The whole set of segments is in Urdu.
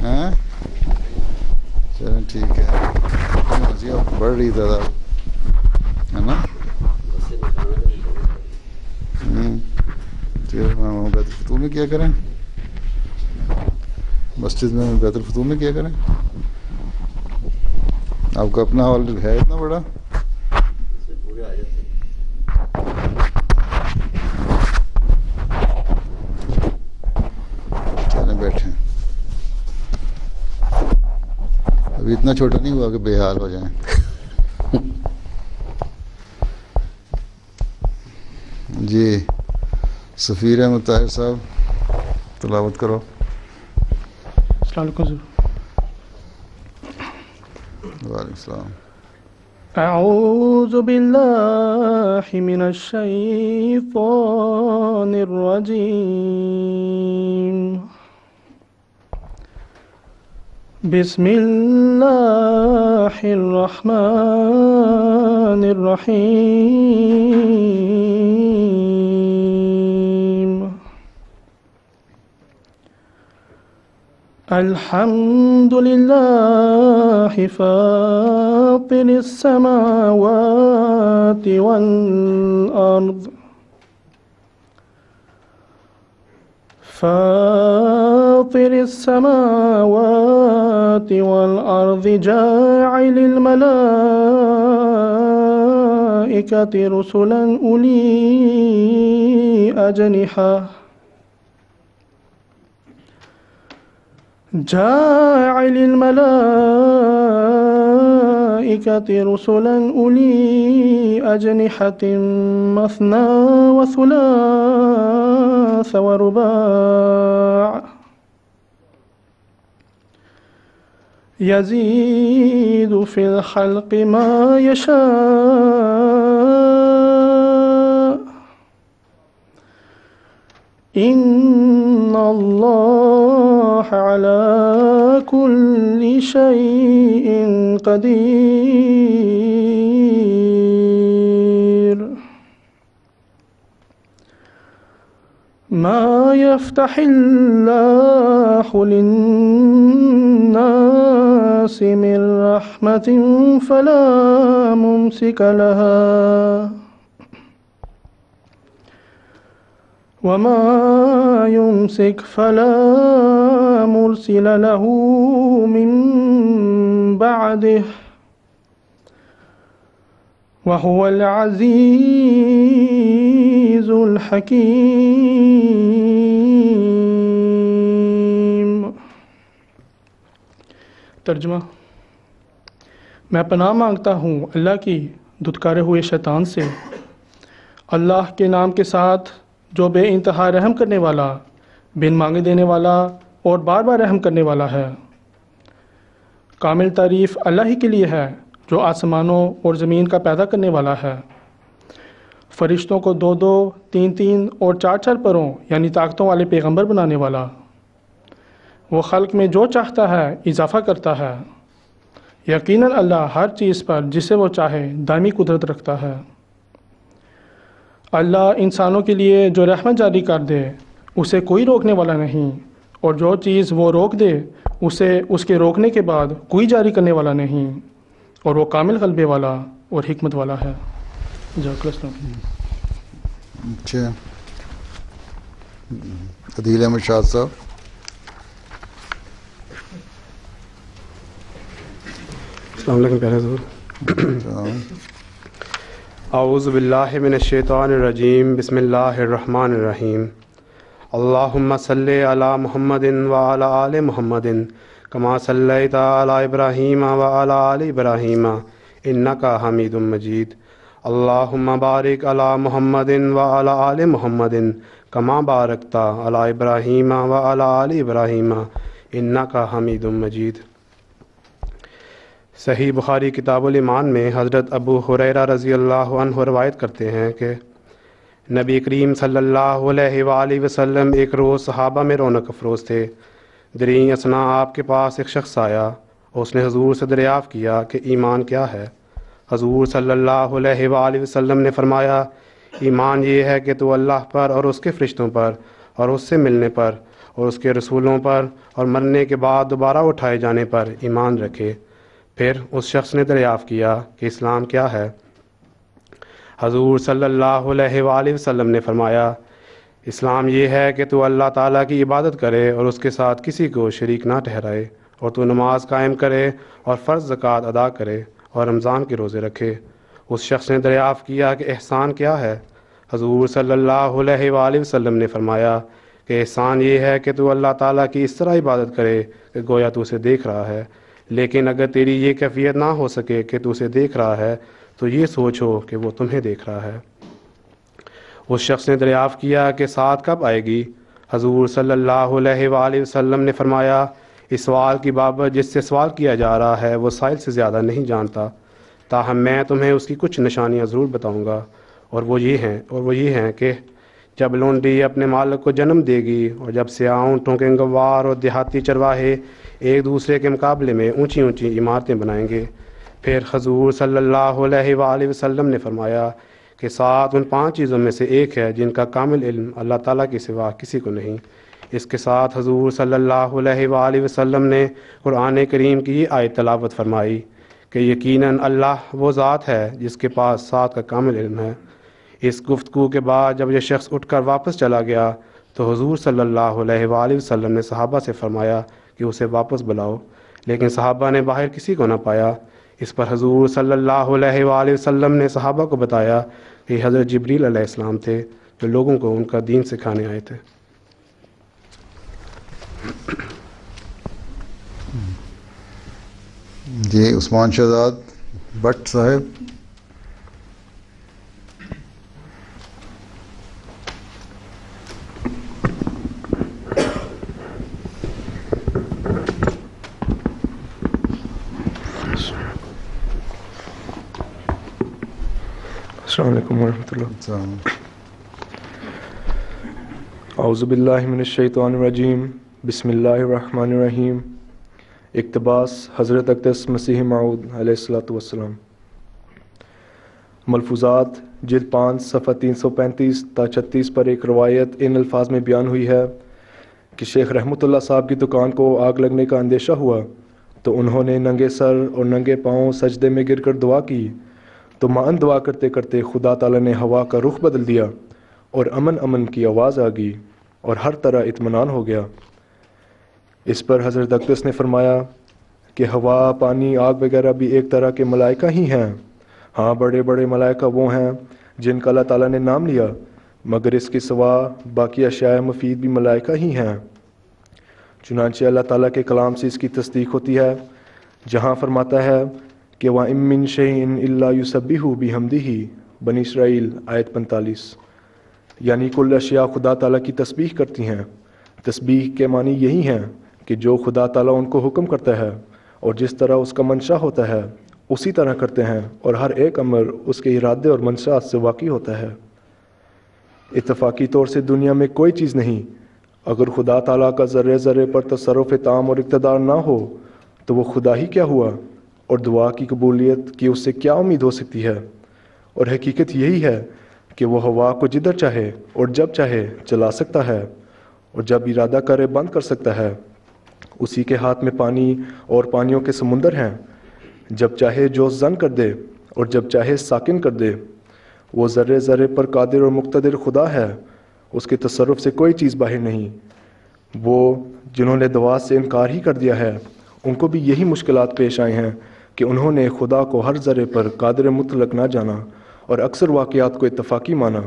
ہیں؟ چلیں ٹھیک ہے، بڑھ رہی تعداد ہے نا. بیت الفتوح میں کیا کریں؟ مسجد میں بیت الفتوح میں کیا کریں؟ آپ کا اپنا ہال ہے اتنا بڑا؟ چلیں بیٹھیں، ابھی اتنا چھوٹا نہیں ہوا کہ بے حال ہو جائیں. جی سفیر احمد طاہر صاحب تلاوت کرو. السلام علیکم سر. وعلیکم السلام. اعوذ باللہ من الشیطان الرجیم. بسم اللہ الرحمن الرحیم. الحمد للہ فاطر السماوات والارض جاعل الملائكة رسلا أولي أجنحة مثنى وثلاث ورباع يزيد في الخلق ما يشاء إن الله على كل شيء قدير. ما يفتح الله للناس من رحمة فلا ممسك لها وما يمسك فلا مرسل له من بعده وهو العزيز الحكيم. ترجمہ. میں پناہ مانگتا ہوں اللہ کی دھتکارے ہوئے شیطان سے، اللہ کے نام کے ساتھ جو بے انتہا رحم کرنے والا، بن مانگے دینے والا اور بار بار رحم کرنے والا ہے. کامل تعریف اللہ ہی کے لیے ہے جو آسمانوں اور زمین کا پیدا کرنے والا ہے، فرشتوں کو 2-2 3-3 اور 4-4 پروں یعنی طاقتوں والے پیغمبر بنانے والا. وہ خلق میں جو چاہتا ہے اضافہ کرتا ہے. یقیناً اللہ ہر چیز پر جسے وہ چاہے دائمی قدرت رکھتا ہے. اللہ انسانوں کے لیے جو رحمت جاری کر دے اسے کوئی روکنے والا نہیں، اور جو چیز وہ روک دے اسے اس کے روکنے کے بعد کوئی جاری کرنے والا نہیں، اور وہ کامل غلبے والا اور حکمت والا ہے. جزاک اللہ خیر. اچھا عدیل احمد شاہ صاحب. السلام علیکم. پہلے ضرور اعوذ باللہ من الشیطان الرجیم. بسم اللہ الرحمن الرحیم. اللہم صلی علی محمد وعلی آل محمد کما صلیت علی ابراہیم وعلی آل ابراہیم انکا حمید مجید. اللہم بارک علی محمد وعلی آل محمد کما بارکت علی ابراہیم وعلی آل ابراہیم انکا حمید مجید. صحیح بخاری کتاب الایمان میں حضرت ابو ہریرہ رضی اللہ عنہ روایت کرتے ہیں کہ نبی کریم صلی اللہ علیہ وآلہ وسلم ایک روز صحابہ میں رونق افروز تھے. دریں اثنا آپ کے پاس ایک شخص آیا اور اس نے حضور سے دریافت کیا کہ ایمان کیا ہے. حضور صلی اللہ علیہ وآلہ وسلم نے فرمایا ایمان یہ ہے کہ تو اللہ پر اور اس کے فرشتوں پر اور اس سے ملنے پر اور اس کے رسولوں پر اور مرنے کے بعد دوبارہ اٹھائے جانے پر ایمان رکھے۔ پھر اس شخص نے دریافت کیا کہ اسلام کیا ہے؟ حضور صلی اللہ علیہ وآلہ وسلم نے فرمایا، اسلام یہ ہے کہ تو اللہ تعالیٰ کی عبادت کرے اور اس کے ساتھ کسی کو شریک نہ ٹھہرائے، اور تو نماز قائم کرے اور فرض زکوٰۃ ادا کرے اور رمضان کے روزے رکھے۔ اس شخص نے دریافت کیا کہ احسان کیا ہے؟ حضور صلی اللہ علیہ وآلہ وسلم نے فرمایا کہ احسان یہ ہے کہ تو اللہ تعالیٰ کی اس طرح عبادت کرے کہ گویا تو اسے دیکھ رہا ہے، لیکن اگر تیری یہ کیفیت نہ ہو سکے کہ تو اسے دیکھ رہا ہے تو یہ سوچو کہ وہ تمہیں دیکھ رہا ہے۔ اس شخص نے دریافت کیا کہ ساتھ کب آئے گی؟ حضور صلی اللہ علیہ وآلہ وسلم نے فرمایا، اس سوال کی بابت جس سے سوال کیا جا رہا ہے وہ سائل سے زیادہ نہیں جانتا، تاہم میں تمہیں اس کی کچھ نشانیاں ضرور بتاؤں گا، اور وہ یہ ہیں کہ جب لونڈی اپنے مالک کو جنم دے گی، اور جب سیاہ اونٹوں کے گنوار اور دیہاتی چرواہے ایک دوسرے کے مقابلے میں اونچی اونچی عمارتیں بنائیں گے۔ پھر حضور صلی اللہ علیہ وآلہ وسلم نے فرمایا کہ ساتھ ان 5 چیزوں میں سے ایک ہے جن کا کامل علم اللہ تعالیٰ کے سوا کسی کو نہیں۔ اس کے ساتھ حضور صلی اللہ علیہ وآلہ وسلم نے قرآن کریم کی یہ آیت تلاوت فرمائی کہ یقیناً اللہ وہ ذات ہے جس کے پاس ساتھ کا کامل علم ہے۔ اس گفتگو کے بعد جب یہ شخص اٹھ کر واپس چلا گیا تو حضور صلی اللہ علیہ وآلہ وسلم نے صحابہ سے فرمایا کہ اسے واپس بلاؤ، لیکن صحابہ نے باہر کسی کو نہ پایا۔ اس پر حضور صلی اللہ علیہ وآلہ وسلم نے صحابہ کو بتایا کہ حضرت جبریل علیہ السلام تھے جو لوگوں کو ان کا دین سکھانے آئے تھے۔ جی عثمان شہزاد بٹ صاحب۔ السلام علیکم ورحمۃ اللہ۔ السلام۔ اعوذ باللہ من الشیطان الرجیم، بسم اللہ الرحمن الرحیم۔ اقتباس حضرت اقدس مسیح موعود علیہ الصلوۃ والسلام۔ ملفوظات جلد 5 صفحہ 335 تا 36 پر ایک روایت ان الفاظ میں بیان ہوئی ہے کہ شیخ رحمۃ اللہ صاحب کی دکان کو آگ لگنے کا اندیشہ ہوا تو انہوں نے ننگے سر اور ننگے پاؤں سجدے میں گر کر دعا کی، تو معاً دعا کرتے کرتے خدا تعالیٰ نے ہوا کا رخ بدل دیا اور امن امن کی آواز آ گئی اور ہر طرح اطمینان ہو گیا۔ اس پر حضرت اقدس نے فرمایا کہ ہوا، پانی، آگ وغیرہ بھی ایک طرح کے ملائکہ ہی ہیں۔ ہاں، بڑے بڑے ملائکہ وہ ہیں جن کا اللہ تعالیٰ نے نام لیا، مگر اس کے سوا باقی اشیاء مفید بھی ملائکہ ہی ہیں۔ چنانچہ اللہ تعالیٰ کے کلام سے اس کی تصدیق ہوتی ہے جہاں فرماتا ہے کہ وَإِن مِّن شَيْءٍ إِلَّا يُسَبِّحُ بِحَمْدِهِ، بنی اسرائیل آیت 45۔ یعنی کل اشیاء خدا تعالیٰ کی تسبیح کرتی ہیں۔ تسبیح کے معنی یہی ہیں کہ جو خدا تعالیٰ ان کو حکم کرتا ہے اور جس طرح اس کا منشا ہوتا ہے اسی طرح کرتے ہیں، اور ہر ایک امر اس کے ارادے اور منشاء سے واقع ہوتا ہے۔ اتفاقی طور سے دنیا میں کوئی چیز نہیں، اگر خدا تعالیٰ کا ذرے ذرے پر تصرف تام اور اقتدار نہ ہو تو وہ خدا ہی کیا ہوا، اور دعا کی قبولیت کی اس سے کیا امید ہو سکتی ہے؟ اور حقیقت یہی ہے کہ وہ ہوا کو جدھر چاہے اور جب چاہے چلا سکتا ہے، اور جب ارادہ کرے بند کر سکتا ہے۔ اسی کے ہاتھ میں پانی اور پانیوں کے سمندر ہیں، جب چاہے جو زن کر دے اور جب چاہے ساکن کر دے۔ وہ ذرے ذرے پر قادر اور مقتدر خدا ہے، اس کے تصرف سے کوئی چیز باہر نہیں۔ وہ جنہوں نے دعا سے انکار ہی کر دیا ہے ان کو بھی یہی مشکلات پیش آئے ہیں کہ انہوں نے خدا کو ہر ذرے پر قادر مطلق نہ جانا اور اکثر واقعات کو اتفاقی مانا۔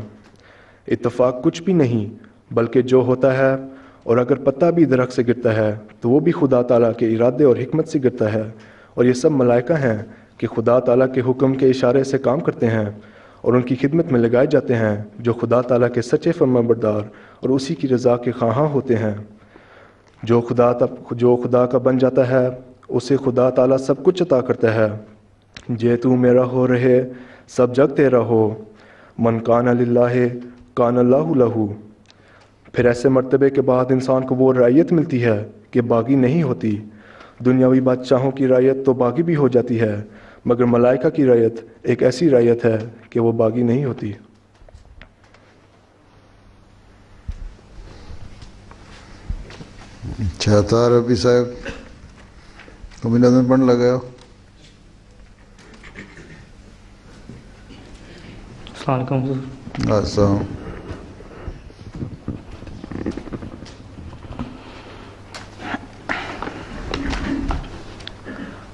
اتفاق کچھ بھی نہیں بلکہ جو ہوتا ہے، اور اگر پتہ بھی درخت سے گرتا ہے تو وہ بھی خدا تعالیٰ کے ارادے اور حکمت سے گرتا ہے، اور یہ سب ملائکہ ہیں کہ خدا تعالیٰ کے حکم کے اشارے سے کام کرتے ہیں اور ان کی خدمت میں لگائے جاتے ہیں، جو خدا تعالیٰ کے سچے فرمانبردار اور اسی کی رضا کے خواہاں ہوتے ہیں۔ جو خدا کا بن جاتا ہے اسے خدا تعالیٰ سب کچھ عطا کرتا ہے۔ جے تو میرا ہو رہے سب جگ تیرا ہو، من کان للہ کان اللہ لہو۔ پھر ایسے مرتبے کے بعد انسان کو وہ رعیت ملتی ہے کہ باغی نہیں ہوتی۔ دنیاوی بادشاہوں کی رعیت تو باغی بھی ہو جاتی ہے، مگر ملائکہ کی رعیت ایک ایسی رعیت ہے کہ وہ باغی نہیں ہوتی۔ اچھا طاہر ربی صاحب کبھی نظم پڑھنے لگے ہو؟ السلام علیکم. السلام.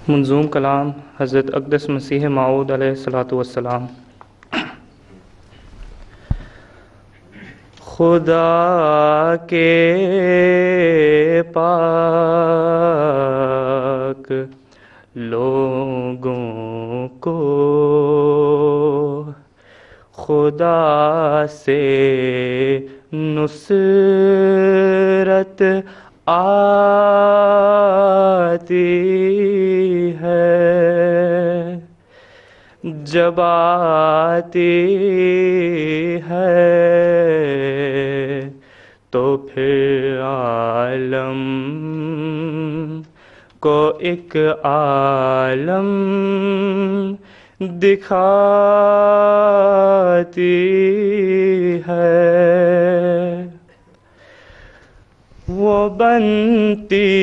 منظوم کلام حضرت اقدس مسیح موعود علیہ الصلوۃ والسلام. خدا کے پاک لوگوں کو خدا سے نصرت آتی ہے، جب آتی ہے تو پھر عالم کو ایک عالم دکھاتی ہے. وہ بنتی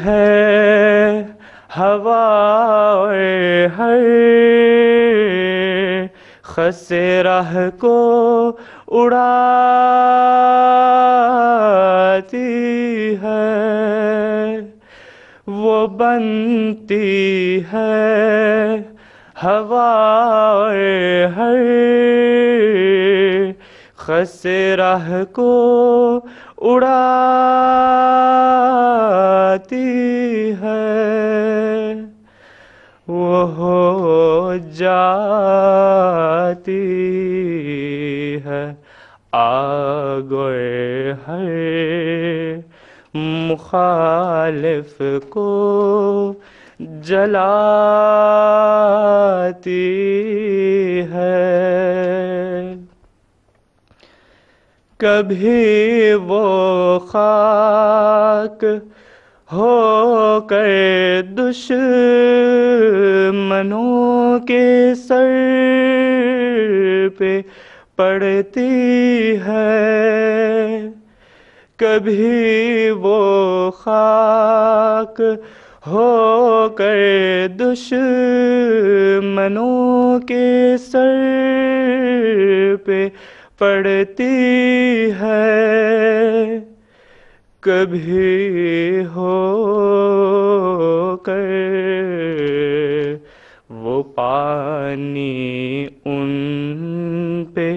ہے ہوا اور ہر خس راہ کو اڑاتی ہے. وہ بنتی ہے ہوا اور ہر خس راہ کو اڑاتی ہے. وہ ہو جاتی ہے آگ اور ہر مخالف کو جلاتی ہے. کبھی وہ خاک ہو کر دشمنوں کے سر پہ پڑتی ہے. کبھی وہ خاک ہو کر دشمنوں کے سر پہ پڑتی ہے. کبھی ہو کر وہ پانی ان پہ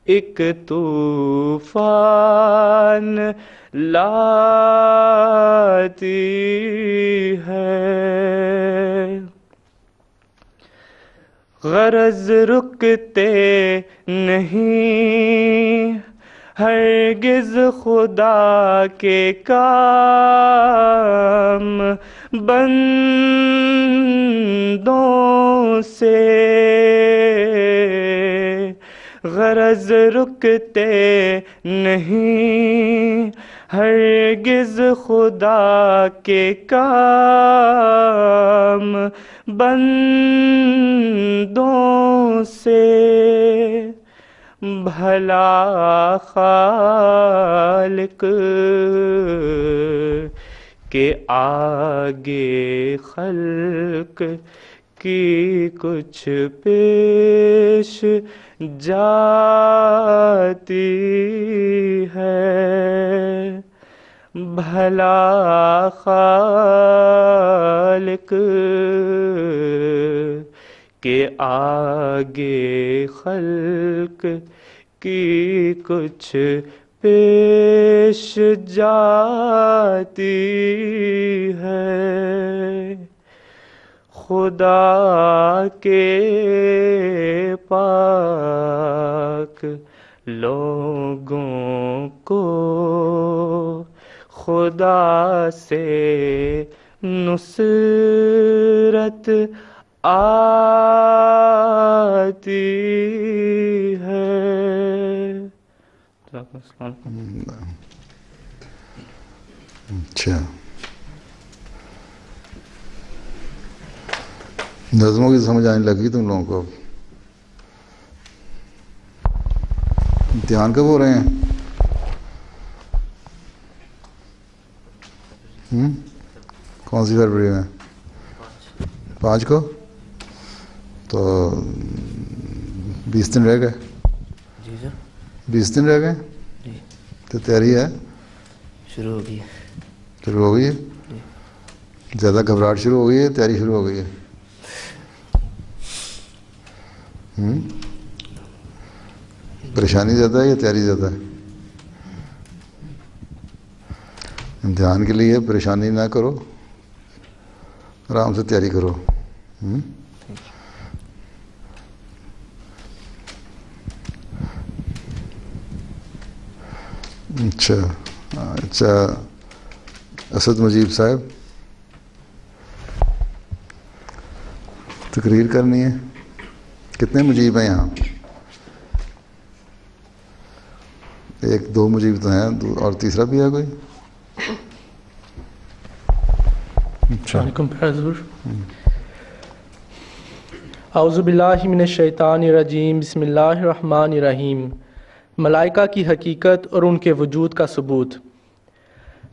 ایک طوفان لاتی ہے. غرض رکتے نہیں ہرگز خدا کے کام بندوں سے. غرض رکتے نہیں ہرگز خدا کے کام بندوں سے. بھلا خالق کے آگے خلق کی کچھ پیش جاتی ہے. بھلا خالق کے آگے خلق کی کچھ پیش جاتی ہے. خدا کے پاک لوگوں کو خدا سے نصرت آتی ہے. اچھا نظموں کی سمجھ آنے لگی تم لوگوں کو؟ امتحان کب ہو رہے ہیں؟ کون سی فروری میں؟ 5 کو، تو 20 دن رہ گئے. جی سر. 20 دن رہ گئے. جی. تو تیاری ہے؟ شروع ہو گئی ہے. شروع ہو گئی ہے. زیادہ گھبراہٹ شروع ہو گئی ہے، تیاری شروع ہو گئی ہے؟ پریشانی زیادہ ہے یا تیاری زیادہ ہے؟ امتحان کے لیے پریشانی نہ کرو، آرام سے تیاری کرو. اچھا اسد مجیب صاحب، تقریر کرنی ہے. کتنے مجیب ہیں یہاں؟ 1-2 مجیب تو ہیں، اور تیسرا بھی ہے کوئی؟ علیکم حضور. اعوذ باللہ من الشیطان الرجیم. بسم اللہ الرحمن الرحیم. ملائکہ کی حقیقت اور ان کے وجود کا ثبوت.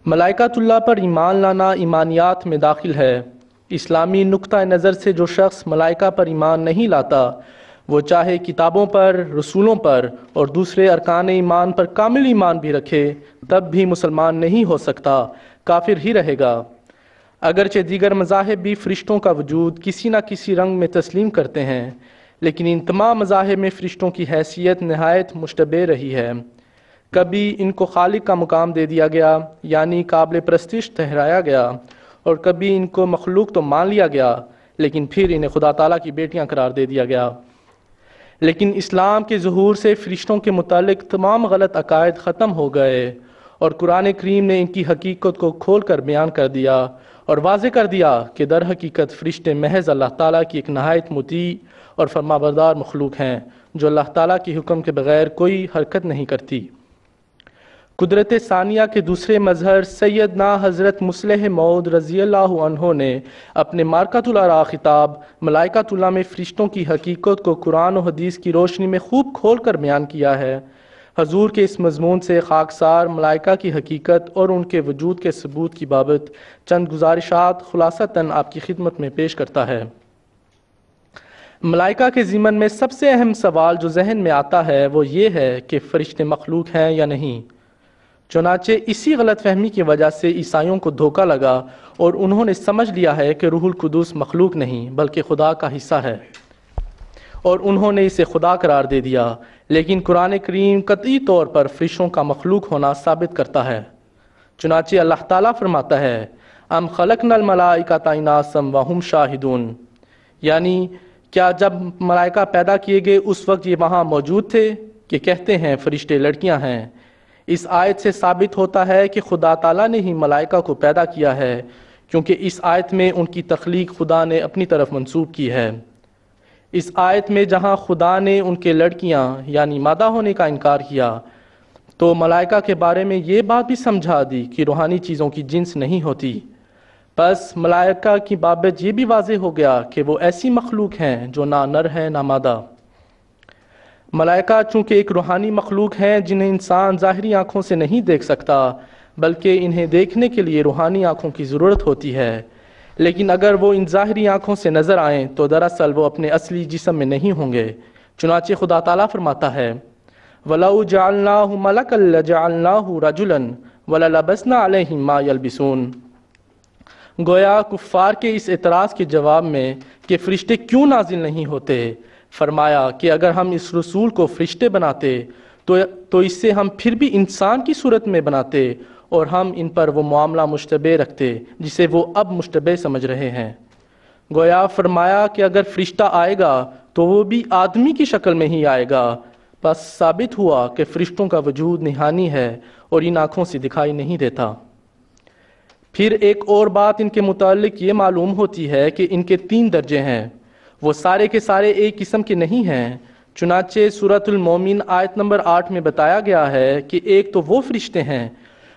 ملائکۃ اللہ پر ایمان لانا ایمانیات میں داخل ہے. اسلامی نقطہ نظر سے جو شخص ملائکہ پر ایمان نہیں لاتا، وہ چاہے کتابوں پر، رسولوں پر اور دوسرے ارکان ایمان پر کامل ایمان بھی رکھے، تب بھی مسلمان نہیں ہو سکتا، کافر ہی رہے گا. اگرچہ دیگر مذاہب بھی فرشتوں کا وجود کسی نہ کسی رنگ میں تسلیم کرتے ہیں، لیکن ان تمام مذاہب میں فرشتوں کی حیثیت نہایت مشتبہ رہی ہے. کبھی ان کو خالق کا مقام دے دیا گیا، یعنی قابل پرستش ٹھہرایا گیا، اور کبھی ان کو مخلوق تو مان لیا گیا، لیکن پھر انہیں خدا تعالیٰ کی بیٹیاں قرار دے دیا گیا. لیکن اسلام کے ظہور سے فرشتوں کے متعلق تمام غلط عقائد ختم ہو گئے، اور قرآن کریم نے ان کی حقیقت کو کھول کر بیان کر دیا اور واضح کر دیا کہ در حقیقت فرشتے محض اللہ تعالیٰ کی ایک نہایت مطیع اور فرمانبردار مخلوق ہیں، جو اللہ تعالیٰ کے حکم کے بغیر کوئی حرکت نہیں کرتی. قدرت ثانیہ کے دوسرے مظہر سیدنا حضرت مصلح موعود رضی اللہ عنہ نے اپنے مارکۃ الآراء خطاب ملائکۃ اللہ میں فرشتوں کی حقیقت کو قرآن و حدیث کی روشنی میں خوب کھول کر بیان کیا ہے. حضور کے اس مضمون سے خاکسار ملائکہ کی حقیقت اور ان کے وجود کے ثبوت کی بابت چند گزارشات خلاصتاً آپ کی خدمت میں پیش کرتا ہے. ملائکہ کے ضمن میں سب سے اہم سوال جو ذہن میں آتا ہے وہ یہ ہے کہ فرشتے مخلوق ہیں یا نہیں. چنانچہ اسی غلط فہمی کی وجہ سے عیسائیوں کو دھوکہ لگا اور انہوں نے سمجھ لیا ہے کہ روح القدس مخلوق نہیں بلکہ خدا کا حصہ ہے، اور انہوں نے اسے خدا قرار دے دیا. لیکن قرآن کریم قطعی طور پر فرشتوں کا مخلوق ہونا ثابت کرتا ہے. چنانچہ اللہ تعالیٰ فرماتا ہے ام خلقنا الملائکۃ اناسا وہم شاہدون، یعنی کیا جب ملائکہ پیدا کیے گئے اس وقت یہ وہاں موجود تھے کہ کہتے ہیں فرشتے لڑکیاں ہیں. اس آیت سے ثابت ہوتا ہے کہ خدا تعالیٰ نے ہی ملائکہ کو پیدا کیا ہے، کیونکہ اس آیت میں ان کی تخلیق خدا نے اپنی طرف منسوب کی ہے. اس آیت میں جہاں خدا نے ان کے لڑکیاں یعنی مادہ ہونے کا انکار کیا، تو ملائکہ کے بارے میں یہ بات بھی سمجھا دی کہ روحانی چیزوں کی جنس نہیں ہوتی. بس ملائکہ کی بابت یہ بھی واضح ہو گیا کہ وہ ایسی مخلوق ہیں جو نہ نر ہے نہ مادہ. ملائکہ چونکہ ایک روحانی مخلوق ہیں جنہیں انسان ظاہری آنکھوں سے نہیں دیکھ سکتا، بلکہ انہیں دیکھنے کے لیے روحانی آنکھوں کی ضرورت ہوتی ہے. لیکن اگر وہ ان ظاہری آنکھوں سے نظر آئیں تو دراصل وہ اپنے اصلی جسم میں نہیں ہوں گے. چنانچہ خدا تعالیٰ فرماتا ہے وَلَوْ جَعَلْنَاهُ مَلَكًا لَجَعَلْنَاهُ رَجُلًا وَلَلَبَسْنَا عَلَيْهِمْ مَا يَلْبِسُونَ. گویا کفار کے اس اعتراض کے جواب میں کہ فرشتے کیوں نازل نہیں ہوتے، فرمایا کہ اگر ہم اس رسول کو فرشتے بناتے تو اس سے ہم پھر بھی انسان کی صورت میں بناتے، اور ہم ان پر وہ معاملہ مشتبہ رکھتے جسے وہ اب مشتبہ سمجھ رہے ہیں. گویا فرمایا کہ اگر فرشتہ آئے گا تو وہ بھی آدمی کی شکل میں ہی آئے گا. بس ثابت ہوا کہ فرشتوں کا وجود نہانی ہے اور ان آنکھوں سے دکھائی نہیں دیتا. پھر ایک اور بات ان کے متعلق یہ معلوم ہوتی ہے کہ ان کے 3 درجے ہیں، وہ سارے کے سارے ایک قسم کے نہیں ہیں. چنانچہ سورۃ المومن آیت نمبر 8 میں بتایا گیا ہے کہ ایک تو وہ فرشتے ہیں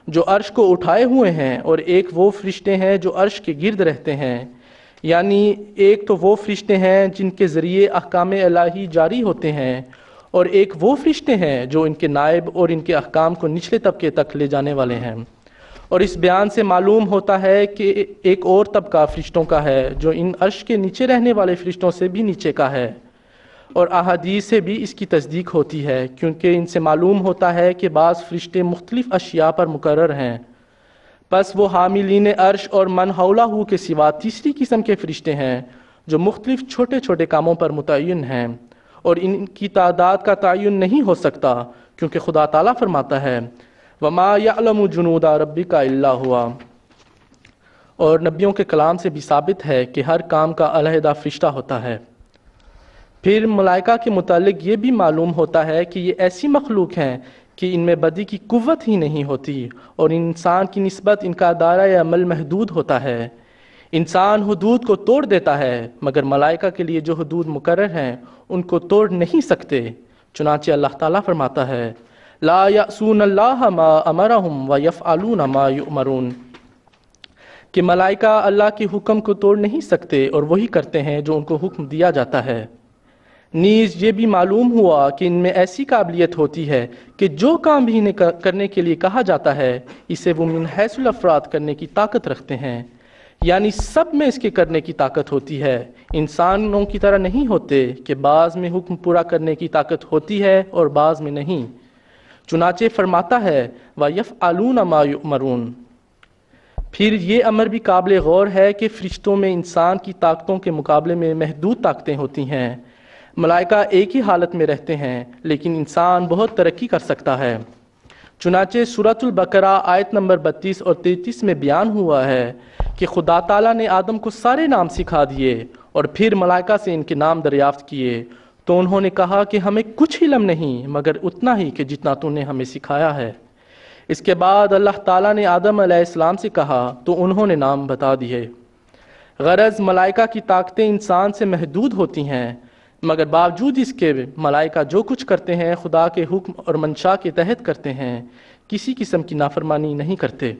جو عرش کو اٹھائے ہوئے ہیں، اور ایک وہ فرشتے ہیں جو عرش کے گرد رہتے ہیں. یعنی ایک تو وہ فرشتے ہیں جن کے ذریعے احکام الہی جاری ہوتے ہیں، اور ایک وہ فرشتے ہیں جو ان کے نائب اور ان کے احکام کو نچلے طبقے تک لے جانے والے ہیں. اور اس بیان سے معلوم ہوتا ہے کہ ایک اور طبقہ فرشتوں کا ہے جو ان عرش کے نیچے رہنے والے فرشتوں سے بھی نیچے کا ہے، اور احادیث سے بھی اس کی تصدیق ہوتی ہے، کیونکہ ان سے معلوم ہوتا ہے کہ بعض فرشتے مختلف اشیاء پر مقرر ہیں، پس وہ حاملین عرش اور من حولہ کے سوا تیسری قسم کے فرشتے ہیں جو مختلف چھوٹے چھوٹے کاموں پر متعین ہیں، اور ان کی تعداد کا تعین نہیں ہو سکتا، کیونکہ خدا تعالیٰ فرماتا ہے وَمَا يَعْلَمُ جُنُودَ رَبِّكَ إِلَّا هُوَ، اور نبیوں کے کلام سے بھی ثابت ہے کہ ہر کام کا علیحدہ فرشتہ ہوتا ہے۔ پھر ملائکہ کے متعلق یہ بھی معلوم ہوتا ہے کہ یہ ایسی مخلوق ہیں کہ ان میں بدی کی قوت ہی نہیں ہوتی، اور انسان کی نسبت ان کا دائرۂ عمل محدود ہوتا ہے۔ انسان حدود کو توڑ دیتا ہے، مگر ملائکہ کے لیے جو حدود مقرر ہیں ان کو توڑ نہیں سکتے، چنانچہ اللہ تعالیٰ فرماتا ہے لا یعصون اللہ ما امرہم ویفعلون ما یؤمرون، کہ ملائکہ اللہ کے حکم کو توڑ نہیں سکتے اور وہی کرتے ہیں جو ان کو حکم دیا جاتا ہے۔ نیز یہ بھی معلوم ہوا کہ ان میں ایسی قابلیت ہوتی ہے کہ جو کام بھی انہیں کرنے کے لیے کہا جاتا ہے اسے وہ من حیث الافراد کرنے کی طاقت رکھتے ہیں، یعنی سب میں اس کے کرنے کی طاقت ہوتی ہے، انسانوں کی طرح نہیں ہوتے کہ بعض میں حکم پورا کرنے کی طاقت ہوتی ہے اور بعض میں نہیں۔ چنانچہ فرماتا ہے وَيَفْعَلُونَ مَا يُؤْمَرُونَ۔ پھر یہ امر بھی قابل غور ہے کہ فرشتوں میں انسان کی طاقتوں کے مقابلے میں محدود طاقتیں ہوتی ہیں۔ ملائکہ ایک ہی حالت میں رہتے ہیں، لیکن انسان بہت ترقی کر سکتا ہے۔ چنانچہ سورۃ البقرہ آیت نمبر 32 اور 33 میں بیان ہوا ہے کہ خدا تعالیٰ نے آدم کو سارے نام سکھا دیے اور پھر ملائکہ سے ان کے نام دریافت کیے، تو انہوں نے کہا کہ ہمیں کچھ علم نہیں مگر اتنا ہی کہ جتنا تو نے ہمیں سکھایا ہے۔ اس کے بعد اللہ تعالیٰ نے آدم علیہ السلام سے کہا تو انہوں نے نام بتا دیے۔ غرض ملائکہ کی طاقتیں انسان سے محدود ہوتی ہیں، مگر باوجود اس کے ملائکہ جو کچھ کرتے ہیں خدا کے حکم اور منشا کے تحت کرتے ہیں، کسی قسم کی نافرمانی نہیں کرتے۔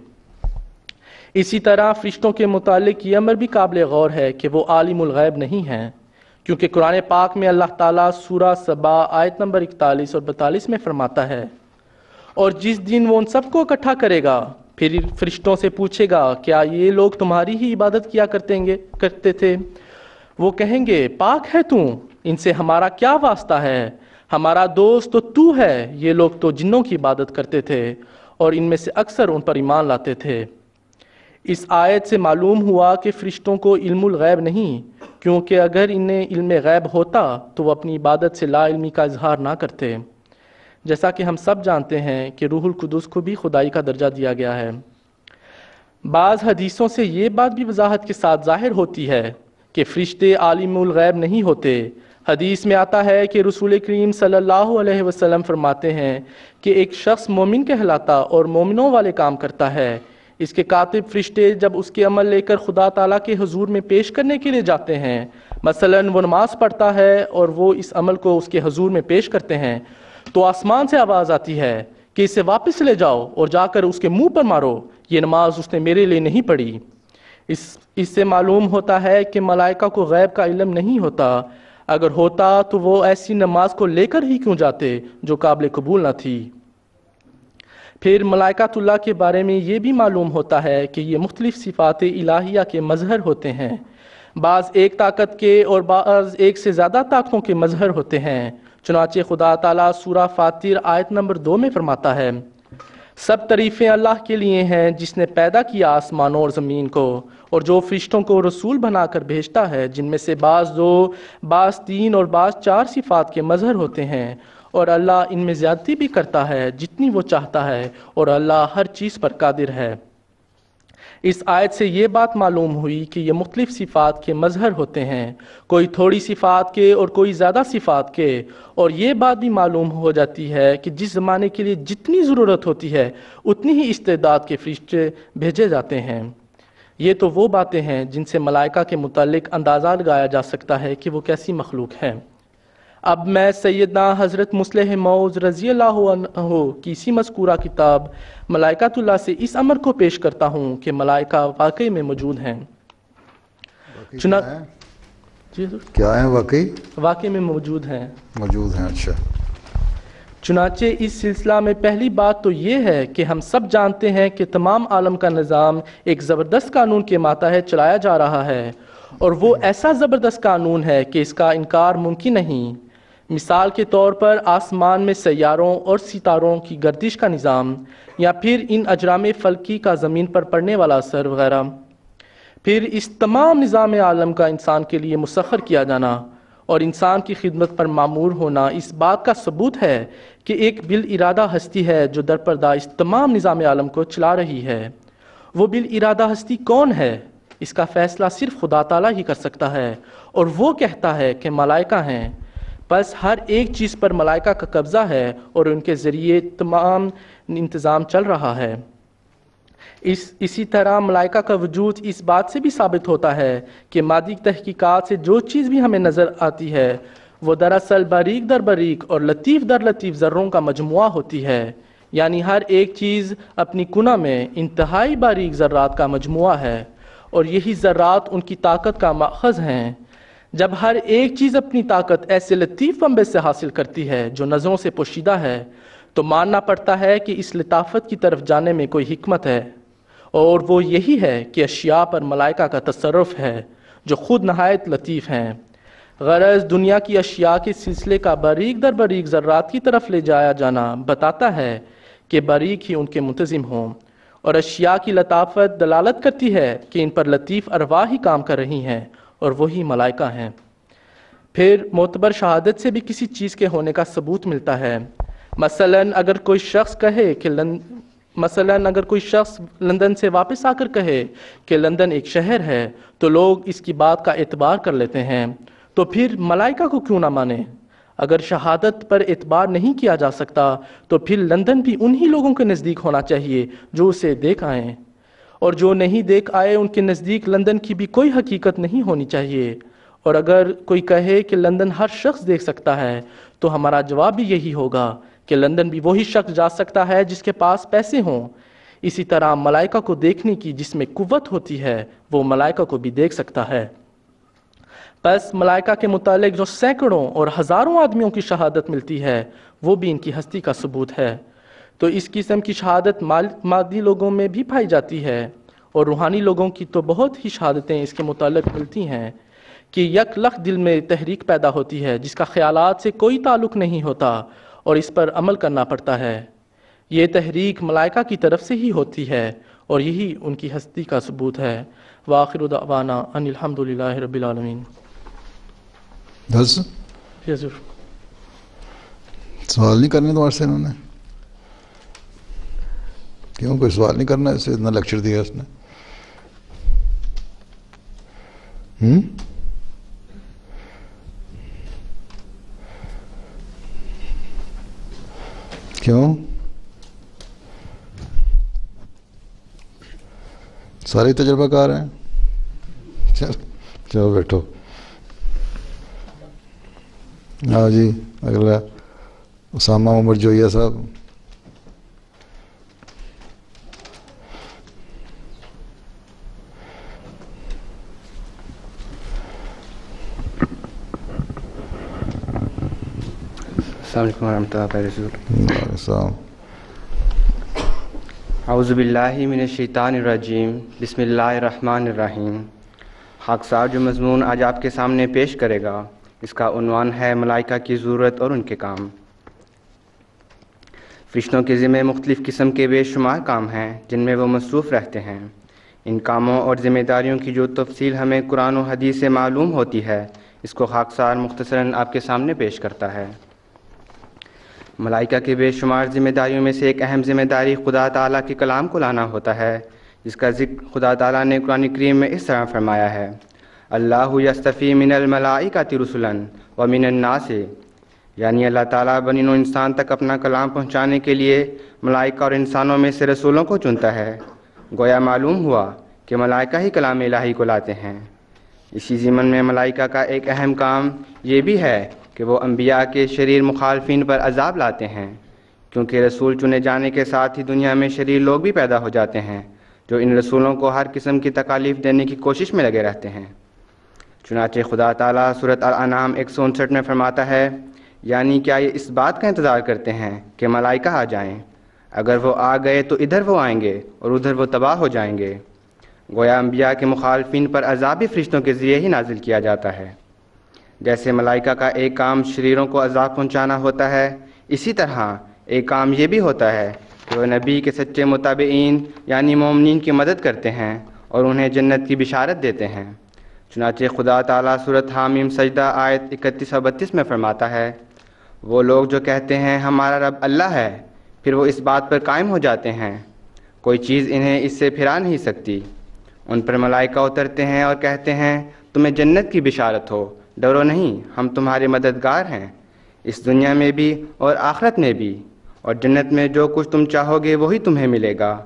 اسی طرح فرشتوں کے متعلق یہ امر بھی قابل غور ہے کہ وہ عالم الغیب نہیں ہیں، کیونکہ قرآن پاک میں اللہ تعالیٰ سورہ سبا آیت نمبر 41 اور 42 میں فرماتا ہے اور جس دن وہ ان سب کو اکٹھا کرے گا پھر فرشتوں سے پوچھے گا کیا یہ لوگ تمہاری ہی عبادت کیا کرتے تھے؟ وہ کہیں گے پاک ہے تو، ان سے ہمارا کیا واسطہ ہے، ہمارا دوست تو ہے، یہ لوگ تو جنوں کی عبادت کرتے تھے اور ان میں سے اکثر ان پر ایمان لاتے تھے۔ اس آیت سے معلوم ہوا کہ فرشتوں کو علم الغیب نہیں، کیونکہ اگر انہیں علم غیب ہوتا تو وہ اپنی عبادت سے لا علمی کا اظہار نہ کرتے، جیسا کہ ہم سب جانتے ہیں کہ روح القدس کو بھی خدائی کا درجہ دیا گیا ہے۔ بعض حدیثوں سے یہ بات بھی وضاحت کے ساتھ ظاہر ہوتی ہے کہ فرشتے عالم الغیب نہیں ہوتے۔ حدیث میں آتا ہے کہ رسول کریم صلی اللہ علیہ وسلم فرماتے ہیں کہ ایک شخص مومن کہلاتا اور مومنوں والے کام کرتا ہے، اس کے کاتب فرشتے جب اس کے عمل لے کر خدا تعالیٰ کے حضور میں پیش کرنے کے لیے جاتے ہیں، مثلاً وہ نماز پڑھتا ہے اور وہ اس عمل کو اس کے حضور میں پیش کرتے ہیں، تو آسمان سے آواز آتی ہے کہ اسے واپس لے جاؤ اور جا کر اس کے منہ پر مارو، یہ نماز اس نے میرے لیے نہیں پڑھی۔ اس سے معلوم ہوتا ہے کہ ملائکہ کو غیب کا علم نہیں ہوتا، اگر ہوتا تو وہ ایسی نماز کو لے کر ہی کیوں جاتے جو قابل قبول نہ تھی۔ پھر ملائکۃ اللہ کے بارے میں یہ بھی معلوم ہوتا ہے کہ یہ مختلف صفات الہیہ کے مظہر ہوتے ہیں، بعض ایک طاقت کے اور بعض ایک سے زیادہ طاقتوں کے مظہر ہوتے ہیں۔ چنانچہ خدا تعالیٰ سورہ فاطر آیت نمبر 2 میں فرماتا ہے سب تعریفیں اللہ کے لیے ہیں جس نے پیدا کیا آسمانوں اور زمین کو، اور جو فرشتوں کو رسول بنا کر بھیجتا ہے، جن میں سے بعض 2 بعض 3 اور بعض 4 صفات کے مظہر ہوتے ہیں، اور اللہ ان میں زیادتی بھی کرتا ہے جتنی وہ چاہتا ہے، اور اللہ ہر چیز پر قادر ہے۔ اس آیت سے یہ بات معلوم ہوئی کہ یہ مختلف صفات کے مظہر ہوتے ہیں، کوئی تھوڑی صفات کے اور کوئی زیادہ صفات کے، اور یہ بات بھی معلوم ہو جاتی ہے کہ جس زمانے کے لیے جتنی ضرورت ہوتی ہے اتنی ہی استعداد کے فرشتے بھیجے جاتے ہیں۔ یہ تو وہ باتیں ہیں جن سے ملائکہ کے متعلق اندازہ لگایا جا سکتا ہے کہ وہ کیسی مخلوق ہیں۔ اب میں سیدنا حضرت مصلح موعود رضی اللہ عنہ کی اسی مذکورہ کتاب ملائکۃ اللہ سے اس امر کو پیش کرتا ہوں کہ ملائکہ واقعی میں موجود ہیں۔ کیا ہیں؟ واقعی واقعی میں موجود ہیں۔ موجود ہیں، اچھا۔ چنانچہ اس سلسلہ میں پہلی بات تو یہ ہے کہ ہم سب جانتے ہیں کہ تمام عالم کا نظام ایک زبردست قانون کے ماتحت چلایا جا رہا ہے، اور وہ ایسا زبردست قانون ہے کہ اس کا انکار ممکن نہیں۔ مثال کے طور پر آسمان میں سیاروں اور ستاروں کی گردش کا نظام، یا پھر ان اجرام فلکی کا زمین پر پڑنے والا اثر وغیرہ۔ پھر اس تمام نظام عالم کا انسان کے لیے مسخر کیا جانا اور انسان کی خدمت پر معمور ہونا اس بات کا ثبوت ہے کہ ایک بالارادہ ہستی ہے جو درپردہ اس تمام نظام عالم کو چلا رہی ہے۔ وہ بالارادہ ہستی کون ہے؟ اس کا فیصلہ صرف خدا تعالیٰ ہی کر سکتا ہے، اور وہ کہتا ہے کہ ملائکہ ہیں۔ بس ہر ایک چیز پر ملائکہ کا قبضہ ہے اور ان کے ذریعے تمام انتظام چل رہا ہے۔ اسی طرح ملائکہ کا وجود اس بات سے بھی ثابت ہوتا ہے کہ مادی تحقیقات سے جو چیز بھی ہمیں نظر آتی ہے وہ دراصل باریک در باریک اور لطیف در لطیف ذروں کا مجموعہ ہوتی ہے، یعنی ہر ایک چیز اپنی کنہ میں انتہائی باریک ذرات کا مجموعہ ہے، اور یہی ذرات ان کی طاقت کا ماخذ ہیں۔ جب ہر ایک چیز اپنی طاقت ایسے لطیف منبع سے حاصل کرتی ہے جو نظروں سے پوشیدہ ہے، تو ماننا پڑتا ہے کہ اس لطافت کی طرف جانے میں کوئی حکمت ہے، اور وہ یہی ہے کہ اشیاء پر ملائکہ کا تصرف ہے جو خود نہایت لطیف ہیں۔ غرض دنیا کی اشیاء کے سلسلے کا باریک در باریک ذرات کی طرف لے جایا جانا بتاتا ہے کہ باریک ہی ان کے منتظم ہوں، اور اشیاء کی لطافت دلالت کرتی ہے کہ ان پر لطیف ارواح ہی کام کر رہی ہیں، اور وہی ملائکہ ہیں۔ پھر معتبر شہادت سے بھی کسی چیز کے ہونے کا ثبوت ملتا ہے۔ مثلاً اگر کوئی شخص لندن سے واپس آ کر کہے کہ لندن ایک شہر ہے، تو لوگ اس کی بات کا اعتبار کر لیتے ہیں، تو پھر ملائکہ کو کیوں نہ مانے؟ اگر شہادت پر اعتبار نہیں کیا جا سکتا تو پھر لندن بھی انہی لوگوں کے نزدیک ہونا چاہیے جو اسے دیکھ آئیں، اور جو نہیں دیکھ آئے ان کے نزدیک لندن کی بھی کوئی حقیقت نہیں ہونی چاہیے۔ اور اگر کوئی کہے کہ لندن ہر شخص دیکھ سکتا ہے تو ہمارا جواب بھی یہی ہوگا کہ لندن بھی وہی شخص جا سکتا ہے جس کے پاس پیسے ہوں۔ اسی طرح ملائکہ کو دیکھنے کی جس میں قوت ہوتی ہے وہ ملائکہ کو بھی دیکھ سکتا ہے۔ بس ملائکہ کے متعلق جو سینکڑوں اور ہزاروں آدمیوں کی شہادت ملتی ہے وہ بھی ان کی ہستی کا ثبوت ہے۔ تو اس قسم کی شہادت مادی لوگوں میں بھی پائی جاتی ہے، اور روحانی لوگوں کی تو بہت ہی شہادتیں اس کے متعلق ملتی ہیں کہ یک لخت دل میں تحریک پیدا ہوتی ہے جس کا خیالات سے کوئی تعلق نہیں ہوتا، اور اس پر عمل کرنا پڑتا ہے۔ یہ تحریک ملائکہ کی طرف سے ہی ہوتی ہے، اور یہی ان کی ہستی کا ثبوت ہے۔ وآخر دعوانا ان الحمدللہ رب العالمین۔ بس حضور سوال نہیں کرنے تمہارے سے انہوں نے؟ کیوں کوئی سوال نہیں کرنا؟ اسے اتنا لیکچر دیا اس نے۔ کیوں؟ سارے تجربہ کار ہیں؟ چلو بیٹھو۔ ہاں جی، اگلا اسامہ عمر جویہ صاحب۔ السلام علیکم ورحمۃ اللہ وبرکاتہ۔ اعوذ باللہ من الشیطان الرجیم، بسم اللہ الرحمن الرحیم۔ خاکسار جو مضمون آج آپ کے سامنے پیش کرے گا اس کا عنوان ہے ملائکہ کی ضرورت اور ان کے کام۔ فرشتوں کے ذمہ مختلف قسم کے بے شمار کام ہیں جن میں وہ مصروف رہتے ہیں۔ ان کاموں اور ذمہ داریوں کی جو تفصیل ہمیں قرآن و حدیث سے معلوم ہوتی ہے اس کو خاکسار مختصراً آپ کے سامنے پیش کرتا ہے۔ ملائکہ کے بے شمار ذمہ داریوں میں سے ایک اہم ذمہ داری خدا تعالیٰ کے کلام کو لانا ہوتا ہے، جس کا ذکر خدا تعالیٰ نے قرآن کریم میں اس طرح فرمایا ہے: اللہ یستفی من الملائکۃ رسلا ومن الناس، یعنی اللہ تعالیٰ بنی نوع انسان تک اپنا کلام پہنچانے کے لیے ملائکہ اور انسانوں میں سے رسولوں کو چنتا ہے۔ گویا معلوم ہوا کہ ملائکہ ہی کلام الہی کو لاتے ہیں۔ اسی ضمن میں ملائکہ کا ایک اہم کام یہ بھی ہے کہ وہ انبیاء کے شریر مخالفین پر عذاب لاتے ہیں، کیونکہ رسول چنے جانے کے ساتھ ہی دنیا میں شریر لوگ بھی پیدا ہو جاتے ہیں جو ان رسولوں کو ہر قسم کی تکالیف دینے کی کوشش میں لگے رہتے ہیں۔ چنانچہ خدا تعالیٰ سورۃ الانعام 159 میں فرماتا ہے: یعنی کیا یہ اس بات کا انتظار کرتے ہیں کہ ملائکہ آ جائیں؟ اگر وہ آ گئے تو ادھر وہ آئیں گے اور ادھر وہ تباہ ہو جائیں گے۔ گویا انبیاء کے مخالفین پر عذاب بھی فرشتوں کے ذریعے ہی نازل کیا جاتا ہے۔ جیسے ملائکہ کا ایک کام شریروں کو عذاب پہنچانا ہوتا ہے، اسی طرح ایک کام یہ بھی ہوتا ہے کہ وہ نبی کے سچے متابعین یعنی مومنین کی مدد کرتے ہیں اور انہیں جنت کی بشارت دیتے ہیں۔ چنانچہ خدا تعالیٰ سورۃ حامیم سجدہ آیت 31 اور 32 میں فرماتا ہے، وہ لوگ جو کہتے ہیں ہمارا رب اللہ ہے، پھر وہ اس بات پر قائم ہو جاتے ہیں، کوئی چیز انہیں اس سے پھرا نہیں سکتی۔ ان پر ملائکہ اترتے ہیں اور کہتے ہیں تمہیں جنت کی بشارت ہو، ڈرو نہیں، ہم تمہارے مددگار ہیں، اس دنیا میں بھی اور آخرت میں بھی، اور جنت میں جو کچھ تم چاہو گے وہی تمہیں ملے گا۔